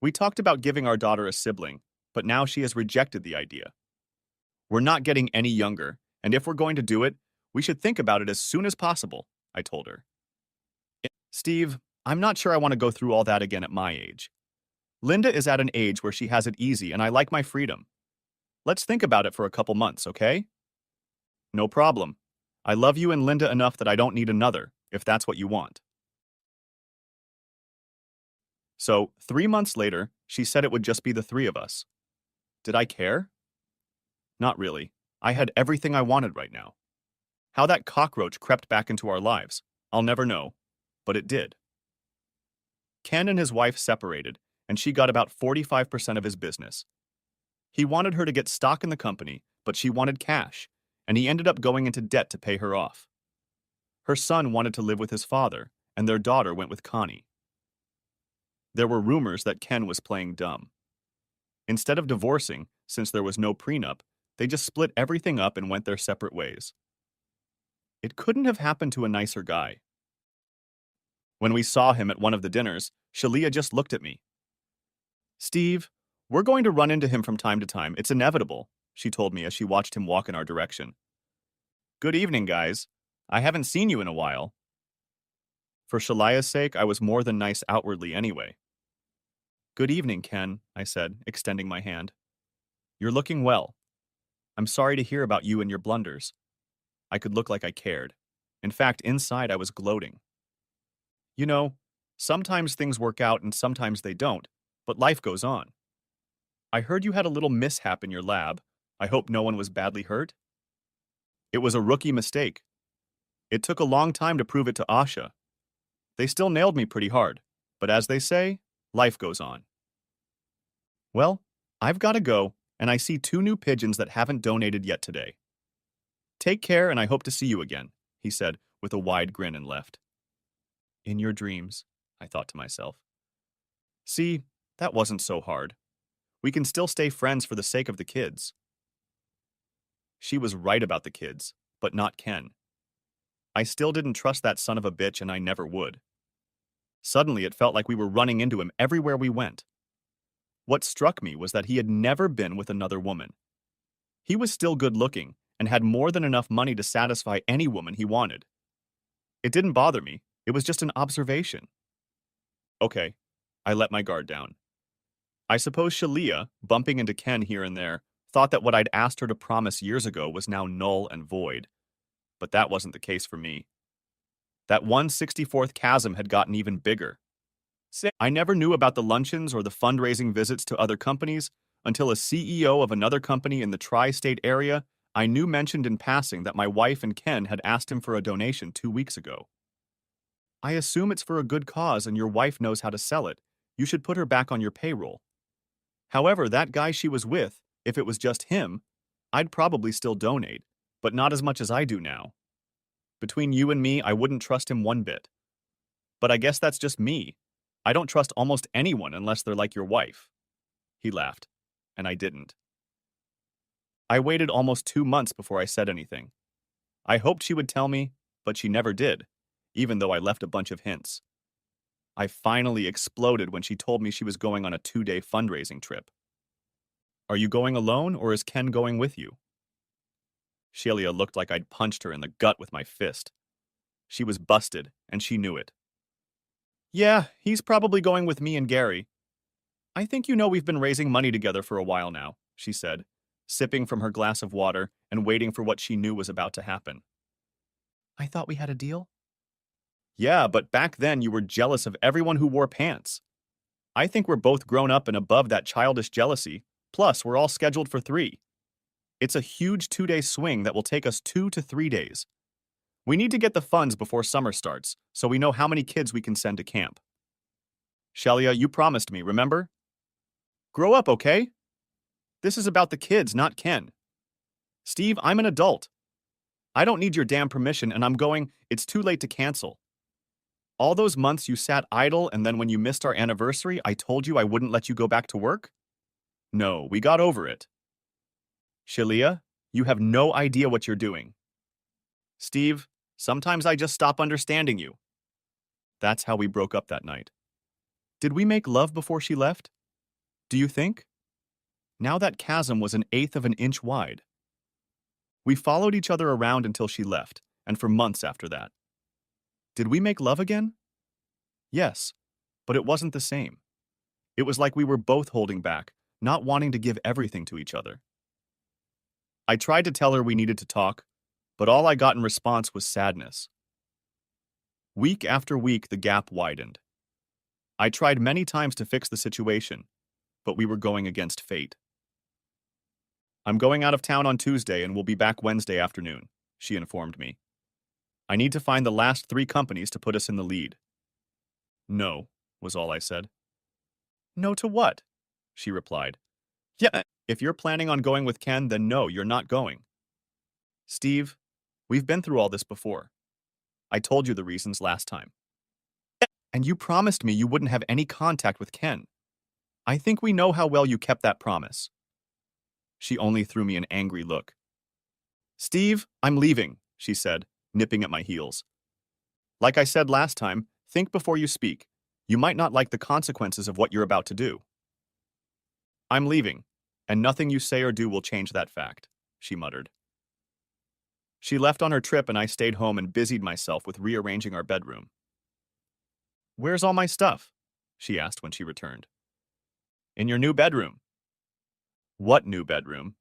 We talked about giving our daughter a sibling, but now she has rejected the idea. We're not getting any younger, and if we're going to do it, we should think about it as soon as possible, I told her. Steve, I'm not sure I want to go through all that again at my age. Linda is at an age where she has it easy, and I like my freedom. Let's think about it for a couple months, okay? No problem. I love you and Linda enough that I don't need another, if that's what you want. So, 3 months later, she said it would just be the three of us. Did I care? Not really. I had everything I wanted right now. How that cockroach crept back into our lives, I'll never know, but it did. Ken and his wife separated, and she got about 45% of his business. He wanted her to get stock in the company, but she wanted cash, and he ended up going into debt to pay her off. Her son wanted to live with his father, and their daughter went with Connie. There were rumors that Ken was playing dumb. Instead of divorcing, since there was no prenup, they just split everything up and went their separate ways. It couldn't have happened to a nicer guy. When we saw him at one of the dinners, Shalia just looked at me. Steve, we're going to run into him from time to time. It's inevitable, she told me as she watched him walk in our direction. Good evening, guys. I haven't seen you in a while. For Shalia's sake, I was more than nice outwardly anyway. Good evening, Ken, I said, extending my hand. You're looking well. I'm sorry to hear about you and your blunders. I could look like I cared. In fact, inside I was gloating. You know, sometimes things work out and sometimes they don't, but life goes on. I heard you had a little mishap in your lab. I hope no one was badly hurt. It was a rookie mistake. It took a long time to prove it to Asha. They still nailed me pretty hard, but as they say, life goes on. Well, I've got to go, and I see 2 new pigeons that haven't donated yet today. Take care, and I hope to see you again, he said with a wide grin and left. In your dreams, I thought to myself. See, that wasn't so hard. We can still stay friends for the sake of the kids. She was right about the kids, but not Ken. I still didn't trust that son of a bitch, and I never would. Suddenly, it felt like we were running into him everywhere we went. What struck me was that he had never been with another woman. He was still good-looking and had more than enough money to satisfy any woman he wanted. It didn't bother me. It was just an observation. Okay, I let my guard down. I suppose Shalia, bumping into Ken here and there, thought that what I'd asked her to promise years ago was now null and void. But that wasn't the case for me. That 1/64th chasm had gotten even bigger. I never knew about the luncheons or the fundraising visits to other companies until a CEO of another company in the tri-state area I knew mentioned in passing that my wife and Ken had asked him for a donation 2 weeks ago. I assume it's for a good cause and your wife knows how to sell it. You should put her back on your payroll. However, that guy she was with, if it was just him, I'd probably still donate, but not as much as I do now. Between you and me, I wouldn't trust him one bit. But I guess that's just me. I don't trust almost anyone unless they're like your wife. He laughed, and I didn't. I waited almost 2 months before I said anything. I hoped she would tell me, but she never did, even though I left a bunch of hints. I finally exploded when she told me she was going on a 2-day fundraising trip. Are you going alone, or is Ken going with you? Shelia looked like I'd punched her in the gut with my fist. She was busted, and she knew it. Yeah, he's probably going with me and Gary. I think you know we've been raising money together for a while now, she said, sipping from her glass of water and waiting for what she knew was about to happen. I thought we had a deal? Yeah, but back then you were jealous of everyone who wore pants. I think we're both grown up and above that childish jealousy, plus we're all scheduled for 3. It's a huge 2-day swing that will take us 2 to 3 days. We need to get the funds before summer starts, so we know how many kids we can send to camp. Shelia, you promised me, remember? Grow up, okay? This is about the kids, not Ken. Steve, I'm an adult. I don't need your damn permission, and I'm going, it's too late to cancel. All those months you sat idle, and then when you missed our anniversary, I told you I wouldn't let you go back to work? No, we got over it. Shelia, you have no idea what you're doing. Steve, sometimes I just stop understanding you. That's how we broke up that night. Did we make love before she left? Do you think? Now that chasm was 1/8 of an inch wide. We followed each other around until she left, and for months after that. Did we make love again? Yes, but it wasn't the same. It was like we were both holding back, not wanting to give everything to each other. I tried to tell her we needed to talk, but all I got in response was sadness. Week after week, the gap widened. I tried many times to fix the situation, but we were going against fate. I'm going out of town on Tuesday and will be back Wednesday afternoon, she informed me. I need to find the last 3 companies to put us in the lead. No, was all I said. No to what? She replied. Yeah, if you're planning on going with Ken, then no, you're not going. Steve, we've been through all this before. I told you the reasons last time. And you promised me you wouldn't have any contact with Ken. I think we know how well you kept that promise. She only threw me an angry look. Steve, I'm leaving, she said, nipping at my heels. Like I said last time, think before you speak. You might not like the consequences of what you're about to do. I'm leaving, and nothing you say or do will change that fact, she muttered. She left on her trip and I stayed home and busied myself with rearranging our bedroom. Where's all my stuff? She asked when she returned. In your new bedroom. What new bedroom?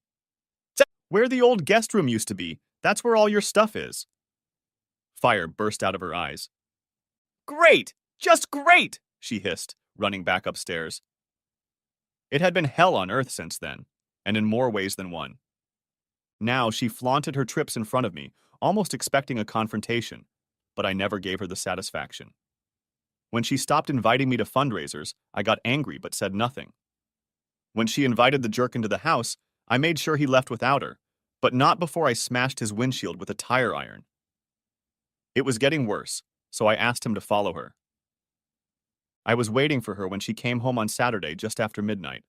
Where the old guest room used to be. That's where all your stuff is. Fire burst out of her eyes. Great! Just great! She hissed, running back upstairs. It had been hell on earth since then, and in more ways than one. Now she flaunted her trips in front of me, almost expecting a confrontation, but I never gave her the satisfaction. When she stopped inviting me to fundraisers, I got angry but said nothing. When she invited the jerk into the house, I made sure he left without her, but not before I smashed his windshield with a tire iron. It was getting worse, so I asked him to follow her. I was waiting for her when she came home on Saturday just after midnight.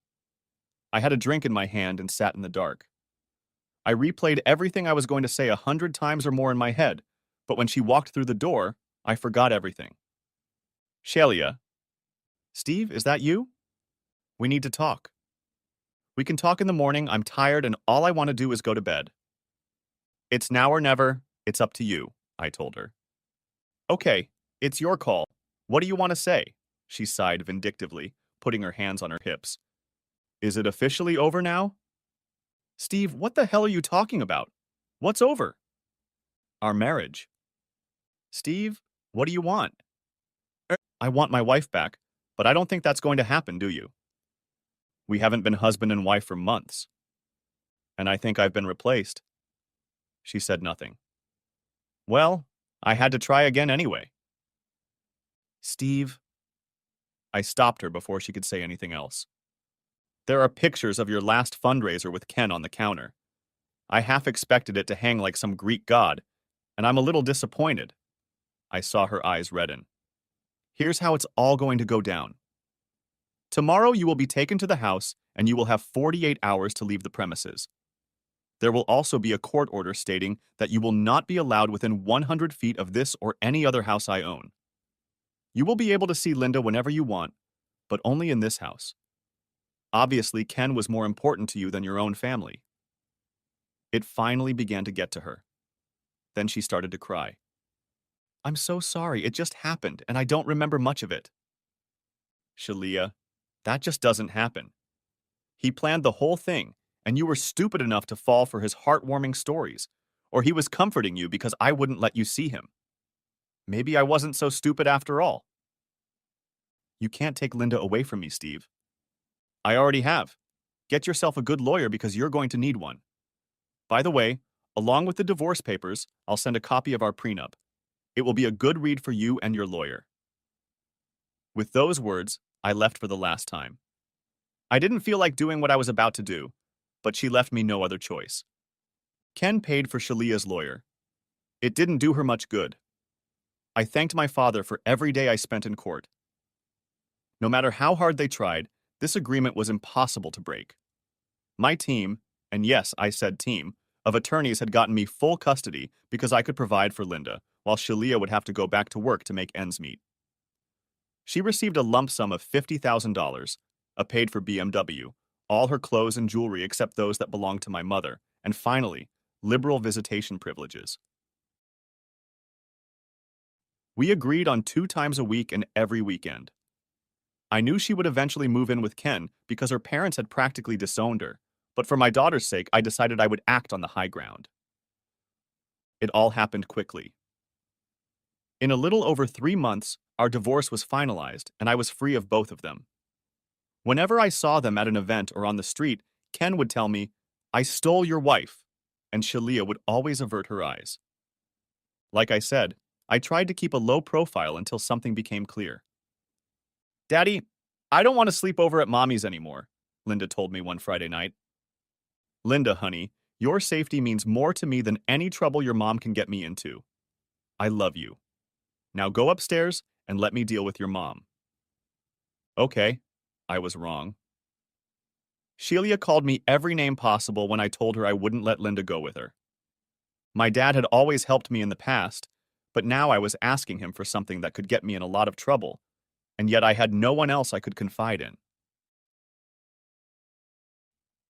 I had a drink in my hand and sat in the dark. I replayed everything I was going to say 100 times or more in my head, but when she walked through the door, I forgot everything. Shelia. Steve, is that you? We need to talk. We can talk in the morning. I'm tired and all I want to do is go to bed. It's now or never. It's up to you, I told her. Okay, it's your call. What do you want to say? She sighed vindictively, putting her hands on her hips. Is it officially over now? Steve, what the hell are you talking about? What's over? Our marriage. Steve, what do you want? I want my wife back, but I don't think that's going to happen, do you? We haven't been husband and wife for months. And I think I've been replaced. She said nothing. Well, I had to try again anyway. Steve. I stopped her before she could say anything else. There are pictures of your last fundraiser with Ken on the counter. I half expected it to hang like some Greek god, and I'm a little disappointed. I saw her eyes redden. Here's how it's all going to go down. Tomorrow you will be taken to the house, and you will have 48 hours to leave the premises. There will also be a court order stating that you will not be allowed within 100 feet of this or any other house I own. You will be able to see Linda whenever you want, but only in this house. Obviously, Ken was more important to you than your own family. It finally began to get to her. Then she started to cry. I'm so sorry, it just happened, and I don't remember much of it. Shelia, that just doesn't happen. He planned the whole thing, and you were stupid enough to fall for his heartwarming stories, or he was comforting you because I wouldn't let you see him. Maybe I wasn't so stupid after all. You can't take Linda away from me, Steve. I already have. Get yourself a good lawyer because you're going to need one. By the way, along with the divorce papers, I'll send a copy of our prenup. It will be a good read for you and your lawyer. With those words, I left for the last time. I didn't feel like doing what I was about to do, but she left me no other choice. Ken paid for Shalia's lawyer. It didn't do her much good. I thanked my father for every day I spent in court. No matter how hard they tried, this agreement was impossible to break. My team, and yes, I said team, of attorneys had gotten me full custody because I could provide for Linda, while Shalia would have to go back to work to make ends meet. She received a lump sum of $50,000, a paid-for BMW, all her clothes and jewelry except those that belonged to my mother, and finally, liberal visitation privileges. We agreed on 2 times a week and every weekend. I knew she would eventually move in with Ken because her parents had practically disowned her, but for my daughter's sake, I decided I would act on the high ground. It all happened quickly. In a little over 3 months, our divorce was finalized, and I was free of both of them. Whenever I saw them at an event or on the street, Ken would tell me, I stole your wife, and Shalia would always avert her eyes. Like I said, I tried to keep a low profile until something became clear. Daddy, I don't want to sleep over at Mommy's anymore, Linda told me one Friday night. Linda, honey, your safety means more to me than any trouble your mom can get me into. I love you. Now go upstairs and let me deal with your mom. Okay, I was wrong. Sheila called me every name possible when I told her I wouldn't let Linda go with her. My dad had always helped me in the past, but now I was asking him for something that could get me in a lot of trouble, and yet I had no one else I could confide in.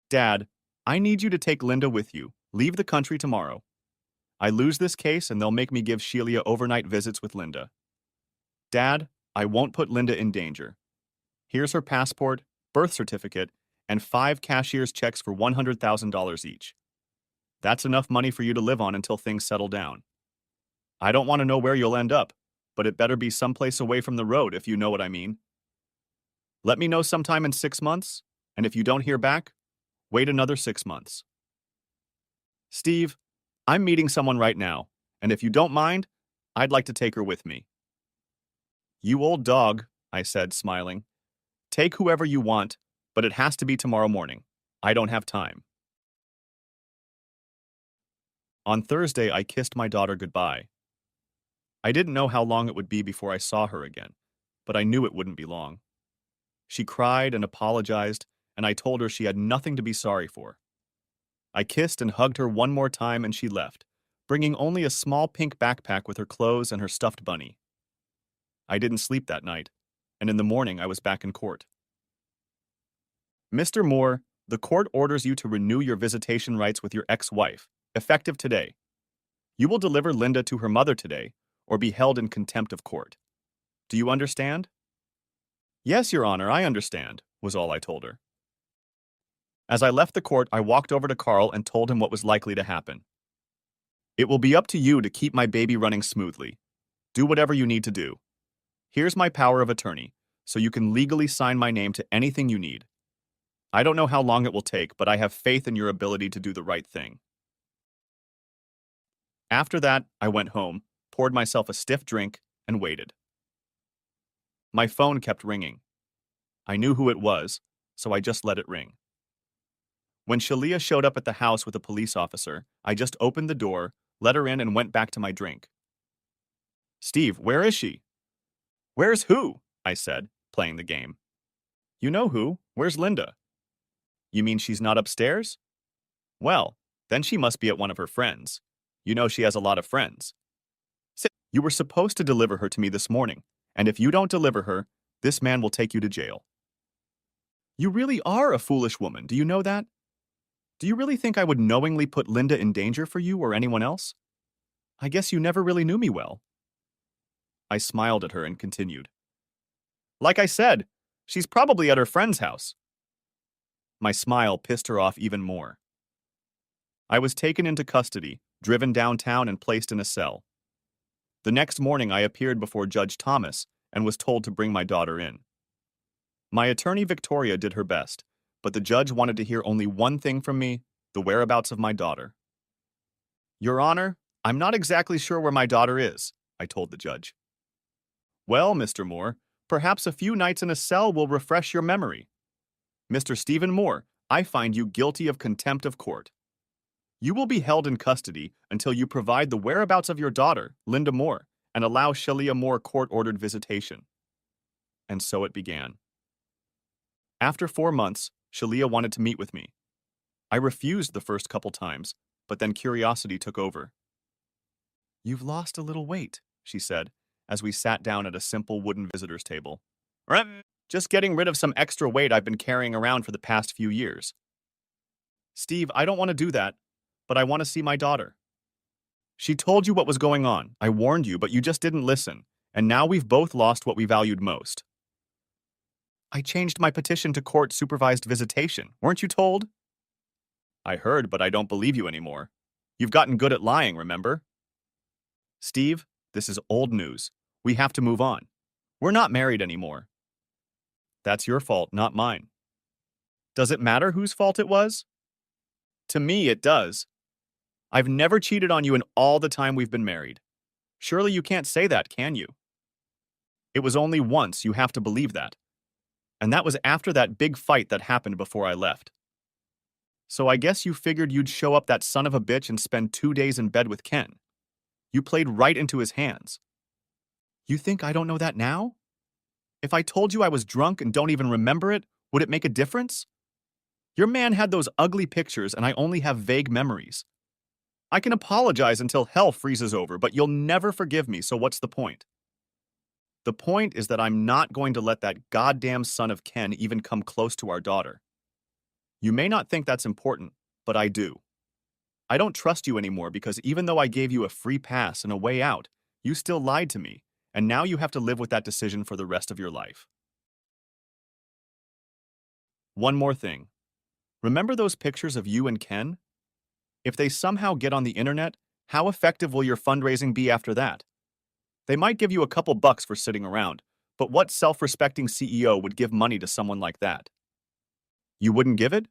Dad, I need you to take Linda with you. Leave the country tomorrow. I lose this case and they'll make me give Sheila overnight visits with Linda. Dad, I won't put Linda in danger. Here's her passport, birth certificate, and 5 cashier's checks for $100,000 each. That's enough money for you to live on until things settle down. I don't want to know where you'll end up, but it better be someplace away from the road if you know what I mean. Let me know sometime in 6 months, and if you don't hear back, wait another 6 months. Steve, I'm meeting someone right now, and if you don't mind, I'd like to take her with me. You old dog, I said, smiling. Take whoever you want, but it has to be tomorrow morning. I don't have time. On Thursday, I kissed my daughter goodbye. I didn't know how long it would be before I saw her again, but I knew it wouldn't be long. She cried and apologized, and I told her she had nothing to be sorry for. I kissed and hugged her one more time and she left, bringing only a small pink backpack with her clothes and her stuffed bunny. I didn't sleep that night, and in the morning I was back in court. Mr. Moore, the court orders you to renew your visitation rights with your ex-wife, effective today. You will deliver Linda to her mother today, or be held in contempt of court. Do you understand? Yes, Your Honor, I understand, was all I told her. As I left the court, I walked over to Carl and told him what was likely to happen. It will be up to you to keep my baby running smoothly. Do whatever you need to do. Here's my power of attorney, so you can legally sign my name to anything you need. I don't know how long it will take, but I have faith in your ability to do the right thing. After that, I went home, poured myself a stiff drink, and waited. My phone kept ringing. I knew who it was, so I just let it ring. When Sheila showed up at the house with a police officer, I just opened the door, let her in, and went back to my drink. Steve, where is she? Where's who? I said, playing the game. You know who. Where's Linda? You mean she's not upstairs? Well, then she must be at one of her friends. You know she has a lot of friends. You were supposed to deliver her to me this morning, and if you don't deliver her, this man will take you to jail. You really are a foolish woman, do you know that? Do you really think I would knowingly put Linda in danger for you or anyone else? I guess you never really knew me well. I smiled at her and continued. Like I said, she's probably at her friend's house. My smile pissed her off even more. I was taken into custody, driven downtown, and placed in a cell. The next morning, I appeared before Judge Thomas and was told to bring my daughter in. My attorney, Victoria, did her best, but the judge wanted to hear only one thing from me, the whereabouts of my daughter. Your Honor, I'm not exactly sure where my daughter is, I told the judge. Well, Mr. Moore, perhaps a few nights in a cell will refresh your memory. Mr. Stephen Moore, I find you guilty of contempt of court. You will be held in custody until you provide the whereabouts of your daughter, Linda Moore, and allow Sheila Moore court-ordered visitation. And so it began. After 4 months, Sheila wanted to meet with me. I refused the first couple times, but then curiosity took over. You've lost a little weight, she said, as we sat down at a simple wooden visitor's table. Just getting rid of some extra weight I've been carrying around for the past few years. Steve, I don't want to do that, but I want to see my daughter. She told you what was going on. I warned you, but you just didn't listen, and now we've both lost what we valued most. I changed my petition to court-supervised visitation. Weren't you told? I heard, but I don't believe you anymore. You've gotten good at lying, remember? Steve, this is old news. We have to move on. We're not married anymore. That's your fault, not mine. Does it matter whose fault it was? To me, it does. I've never cheated on you in all the time we've been married. Surely you can't say that, can you? It was only once, you have to believe that. And that was after that big fight that happened before I left. So I guess you figured you'd show up that son of a bitch and spend 2 days in bed with Ken. You played right into his hands. You think I don't know that now? If I told you I was drunk and don't even remember it, would it make a difference? Your man had those ugly pictures and I only have vague memories. I can apologize until hell freezes over, but you'll never forgive me, so what's the point? The point is that I'm not going to let that goddamn son of Ken even come close to our daughter. You may not think that's important, but I do. I don't trust you anymore because even though I gave you a free pass and a way out, you still lied to me, and now you have to live with that decision for the rest of your life. One more thing. Remember those pictures of you and Ken? If they somehow get on the internet, how effective will your fundraising be after that? They might give you a couple bucks for sitting around, but what self-respecting CEO would give money to someone like that? You wouldn't give it?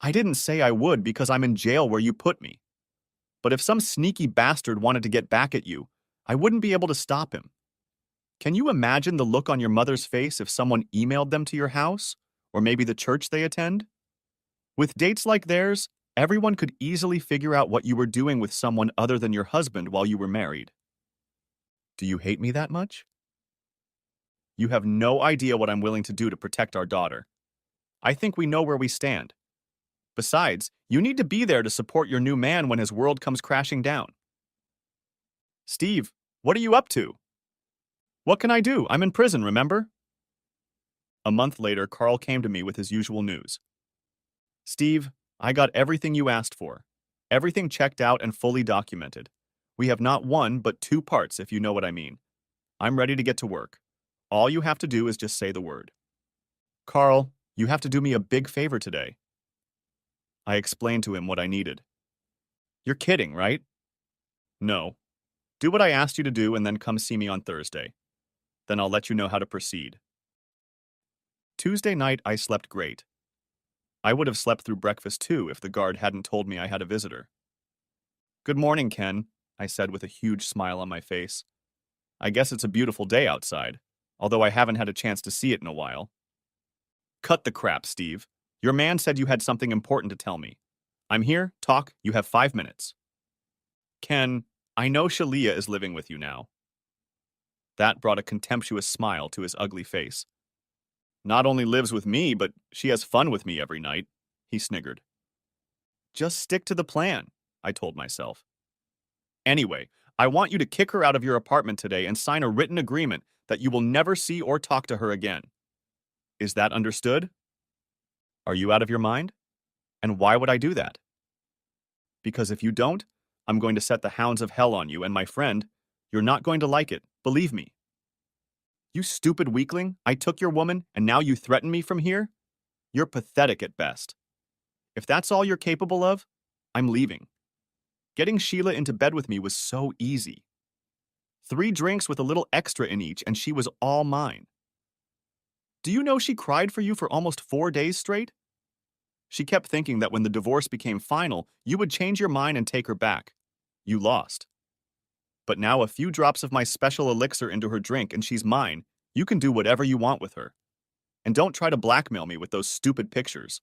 I didn't say I would because I'm in jail where you put me. But if some sneaky bastard wanted to get back at you, I wouldn't be able to stop him. Can you imagine the look on your mother's face if someone emailed them to your house? Or maybe the church they attend? With dates like theirs, everyone could easily figure out what you were doing with someone other than your husband while you were married. Do you hate me that much? You have no idea what I'm willing to do to protect our daughter. I think we know where we stand. Besides, you need to be there to support your new man when his world comes crashing down. Steve, what are you up to? What can I do? I'm in prison, remember? A month later, Carl came to me with his usual news. Steve, I got everything you asked for. Everything checked out and fully documented. We have not one, but two parts, if you know what I mean. I'm ready to get to work. All you have to do is just say the word. Carl, you have to do me a big favor today. I explained to him what I needed. You're kidding, right? No. Do what I asked you to do and then come see me on Thursday. Then I'll let you know how to proceed. Tuesday night, I slept great. I would have slept through breakfast too if the guard hadn't told me I had a visitor. Good morning, Ken, I said with a huge smile on my face. I guess it's a beautiful day outside, although I haven't had a chance to see it in a while. Cut the crap, Steve. Your man said you had something important to tell me. I'm here, talk, you have 5 minutes. Ken, I know Shalia is living with you now. That brought a contemptuous smile to his ugly face. Not only lives with me, but she has fun with me every night, he sniggered. Just stick to the plan, I told myself. Anyway, I want you to kick her out of your apartment today and sign a written agreement that you will never see or talk to her again. Is that understood? Are you out of your mind? And why would I do that? Because if you don't, I'm going to set the hounds of hell on you, and my friend, you're not going to like it, believe me. You stupid weakling, I took your woman, and now you threaten me from here? You're pathetic at best. If that's all you're capable of, I'm leaving. Getting Sheila into bed with me was so easy. 3 drinks with a little extra in each, and she was all mine. Do you know she cried for you for almost 4 days straight? She kept thinking that when the divorce became final, you would change your mind and take her back. You lost. But now a few drops of my special elixir into her drink and she's mine. You can do whatever you want with her. And don't try to blackmail me with those stupid pictures.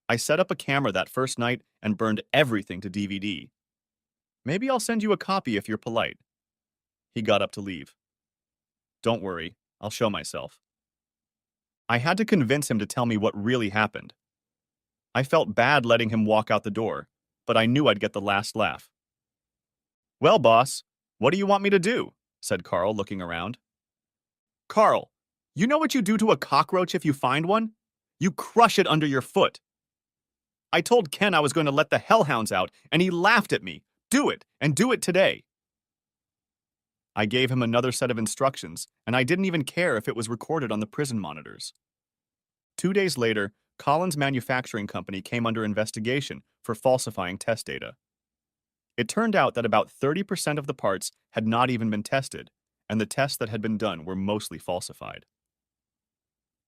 I set up a camera that first night and burned everything to DVD. Maybe I'll send you a copy if you're polite. He got up to leave. Don't worry, I'll show myself. I had to convince him to tell me what really happened. I felt bad letting him walk out the door, but I knew I'd get the last laugh. Well, boss, what do you want me to do? Said Carl, looking around. Carl, you know what you do to a cockroach if you find one? You crush it under your foot. I told Ken I was going to let the hellhounds out, and he laughed at me. Do it, and do it today. I gave him another set of instructions, and I didn't even care if it was recorded on the prison monitors. 2 days later, Collins Manufacturing Company came under investigation for falsifying test data. It turned out that about 30% of the parts had not even been tested, and the tests that had been done were mostly falsified.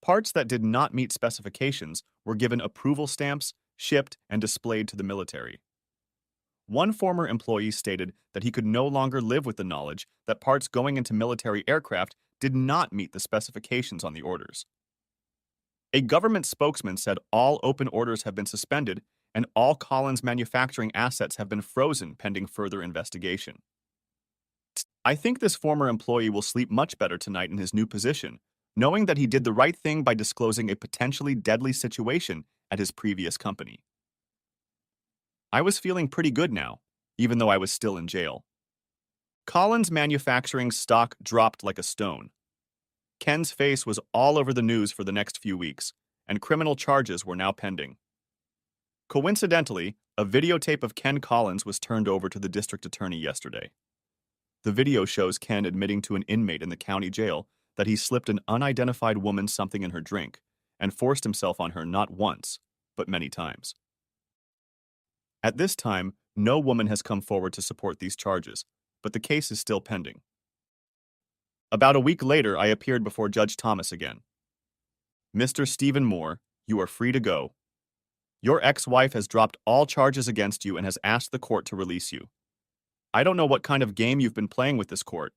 Parts that did not meet specifications were given approval stamps, shipped, and displayed to the military. One former employee stated that he could no longer live with the knowledge that parts going into military aircraft did not meet the specifications on the orders. A government spokesman said all open orders have been suspended and all Collins manufacturing assets have been frozen pending further investigation. I think this former employee will sleep much better tonight in his new position, knowing that he did the right thing by disclosing a potentially deadly situation at his previous company. I was feeling pretty good now, even though I was still in jail. Collins Manufacturing's stock dropped like a stone. Ken's face was all over the news for the next few weeks, and criminal charges were now pending. Coincidentally, a videotape of Ken Collins was turned over to the district attorney yesterday. The video shows Ken admitting to an inmate in the county jail that he slipped an unidentified woman something in her drink and forced himself on her not once, but many times. At this time, no woman has come forward to support these charges, but the case is still pending. About a week later, I appeared before Judge Thomas again. Mr. Stephen Moore, you are free to go. Your ex-wife has dropped all charges against you and has asked the court to release you. I don't know what kind of game you've been playing with this court,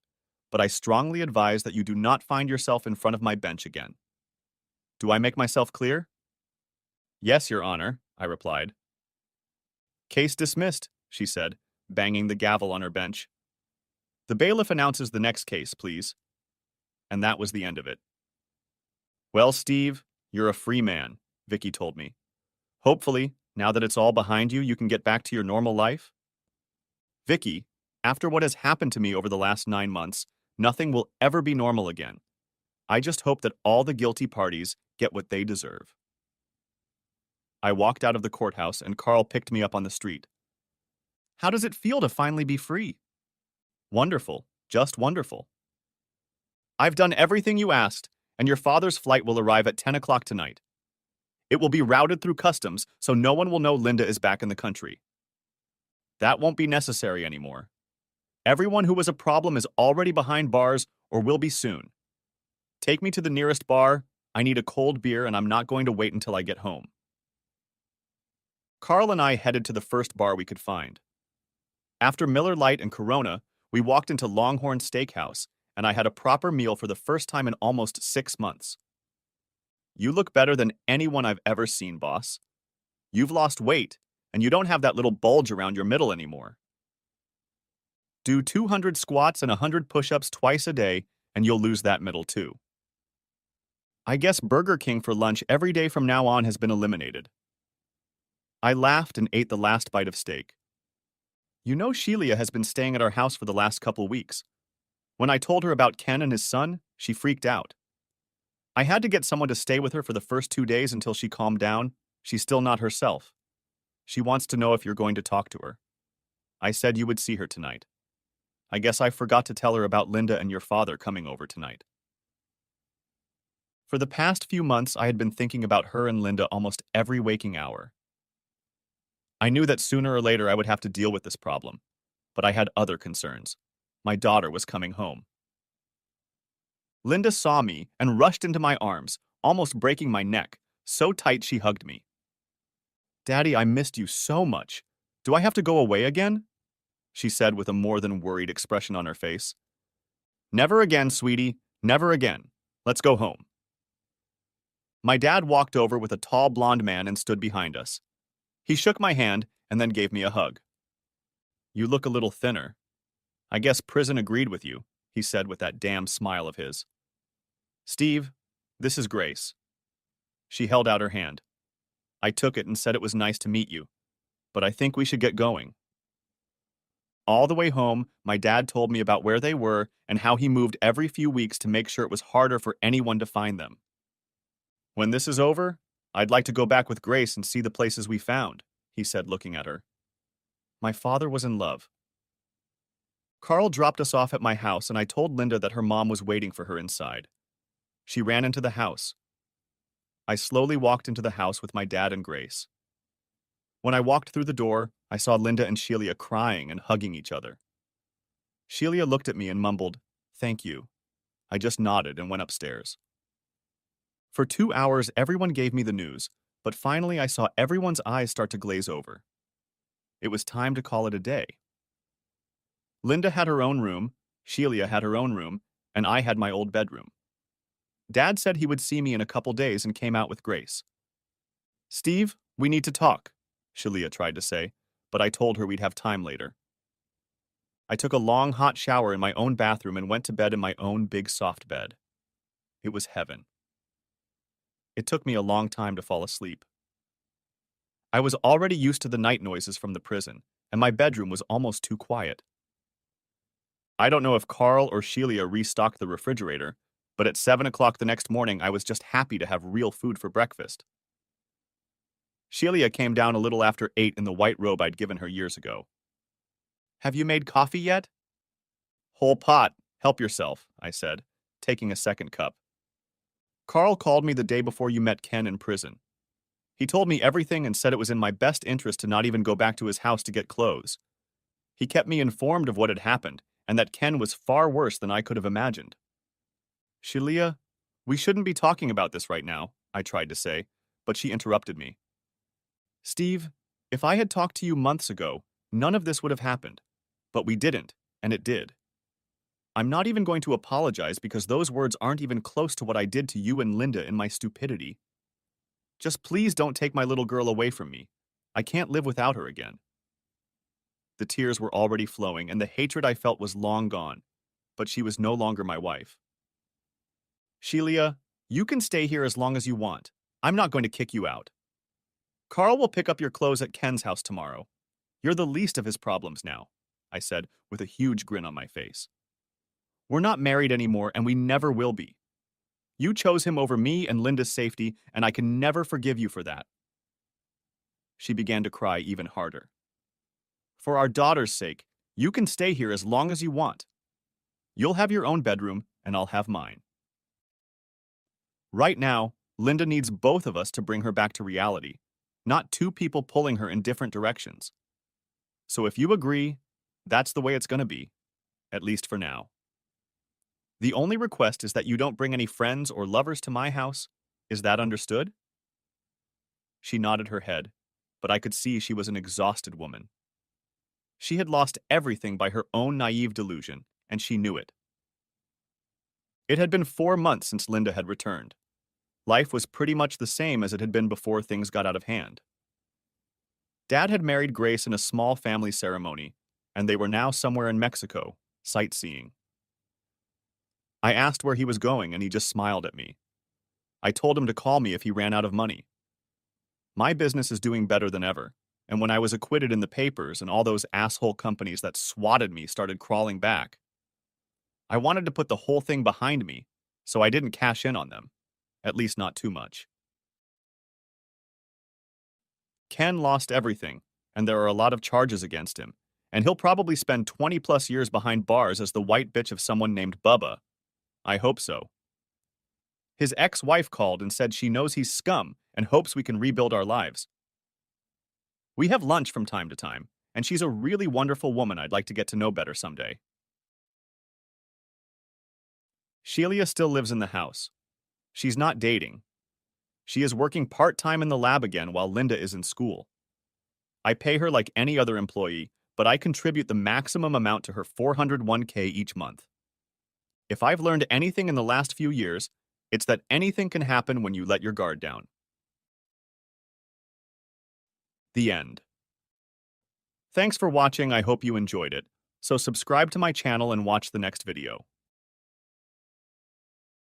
but I strongly advise that you do not find yourself in front of my bench again. Do I make myself clear? Yes, Your Honor, I replied. Case dismissed, she said, banging the gavel on her bench. The bailiff announces the next case, please. And that was the end of it. Well, Steve, you're a free man, Vicky told me. Hopefully, now that it's all behind you, you can get back to your normal life. Vicky, after what has happened to me over the last 9 months, nothing will ever be normal again. I just hope that all the guilty parties get what they deserve. I walked out of the courthouse and Carl picked me up on the street. How does it feel to finally be free? Wonderful, just wonderful. I've done everything you asked, and your father's flight will arrive at 10 o'clock tonight. It will be routed through customs, so no one will know Linda is back in the country. That won't be necessary anymore. Everyone who was a problem is already behind bars or will be soon. Take me to the nearest bar. I need a cold beer, and I'm not going to wait until I get home. Carl and I headed to the first bar we could find. After Miller Lite and Corona, we walked into Longhorn Steakhouse, and I had a proper meal for the first time in almost 6 months. You look better than anyone I've ever seen, boss. You've lost weight, and you don't have that little bulge around your middle anymore. Do 200 squats and 100 push-ups twice a day, and you'll lose that middle too. I guess Burger King for lunch every day from now on has been eliminated. I laughed and ate the last bite of steak. You know Sheila has been staying at our house for the last couple weeks. When I told her about Ken and his son, she freaked out. I had to get someone to stay with her for the first 2 days until she calmed down. She's still not herself. She wants to know if you're going to talk to her. I said you would see her tonight. I guess I forgot to tell her about Linda and your father coming over tonight. For the past few months, I had been thinking about her and Linda almost every waking hour. I knew that sooner or later I would have to deal with this problem, but I had other concerns. My daughter was coming home. Linda saw me and rushed into my arms, almost breaking my neck, so tight she hugged me. Daddy, I missed you so much. Do I have to go away again? She said with a more than worried expression on her face. Never again, sweetie, never again. Let's go home. My dad walked over with a tall blonde man and stood behind us. He shook my hand and then gave me a hug. You look a little thinner. I guess prison agreed with you, he said with that damn smile of his. Steve, this is Grace. She held out her hand. I took it and said it was nice to meet you, but I think we should get going. All the way home, my dad told me about where they were and how he moved every few weeks to make sure it was harder for anyone to find them. When this is over, I'd like to go back with Grace and see the places we found, he said, looking at her. My father was in love. Carl dropped us off at my house, and I told Linda that her mom was waiting for her inside. She ran into the house. I slowly walked into the house with my dad and Grace. When I walked through the door, I saw Linda and Sheila crying and hugging each other. Sheila looked at me and mumbled, "Thank you." I just nodded and went upstairs. For 2 hours, everyone gave me the news, but finally I saw everyone's eyes start to glaze over. It was time to call it a day. Linda had her own room, Sheila had her own room, and I had my old bedroom. Dad said he would see me in a couple days and came out with Grace. Steve, we need to talk, Sheila tried to say, but I told her we'd have time later. I took a long, hot shower in my own bathroom and went to bed in my own big, soft bed. It was heaven. It took me a long time to fall asleep. I was already used to the night noises from the prison, and my bedroom was almost too quiet. I don't know if Carl or Sheila restocked the refrigerator, but at 7 o'clock the next morning I was just happy to have real food for breakfast. Sheila came down a little after 8 in the white robe I'd given her years ago. Have you made coffee yet? Whole pot. Help yourself, I said, taking a second cup. Carl called me the day before you met Ken in prison. He told me everything and said it was in my best interest to not even go back to his house to get clothes. He kept me informed of what had happened, and that Ken was far worse than I could have imagined. Sheila, we shouldn't be talking about this right now, I tried to say, but she interrupted me. Steve, if I had talked to you months ago, none of this would have happened. But we didn't, and it did. I'm not even going to apologize because those words aren't even close to what I did to you and Linda in my stupidity. Just please don't take my little girl away from me. I can't live without her again. The tears were already flowing, and the hatred I felt was long gone, but she was no longer my wife. Sheila, you can stay here as long as you want. I'm not going to kick you out. Carl will pick up your clothes at Ken's house tomorrow. You're the least of his problems now, I said with a huge grin on my face. We're not married anymore, and we never will be. You chose him over me and Linda's safety, and I can never forgive you for that. She began to cry even harder. For our daughter's sake, you can stay here as long as you want. You'll have your own bedroom, and I'll have mine. Right now, Linda needs both of us to bring her back to reality, not two people pulling her in different directions. So if you agree, that's the way it's going to be, at least for now. The only request is that you don't bring any friends or lovers to my house. Is that understood? She nodded her head, but I could see she was an exhausted woman. She had lost everything by her own naive delusion, and she knew it. It had been 4 months since Linda had returned. Life was pretty much the same as it had been before things got out of hand. Dad had married Grace in a small family ceremony, and they were now somewhere in Mexico, sightseeing. I asked where he was going, and he just smiled at me. I told him to call me if he ran out of money. My business is doing better than ever, and when I was acquitted in the papers and all those asshole companies that swatted me started crawling back, I wanted to put the whole thing behind me, so I didn't cash in on them, at least not too much. Ken lost everything, and there are a lot of charges against him, and he'll probably spend 20 plus years behind bars as the white bitch of someone named Bubba. I hope so. His ex-wife called and said she knows he's scum and hopes we can rebuild our lives. We have lunch from time to time, and she's a really wonderful woman I'd like to get to know better someday. Sheila still lives in the house. She's not dating. She is working part-time in the lab again while Linda is in school. I pay her like any other employee, but I contribute the maximum amount to her 401k each month. If I've learned anything in the last few years, it's that anything can happen when you let your guard down. The end. Thanks for watching, I hope you enjoyed it. So subscribe to my channel and watch the next video.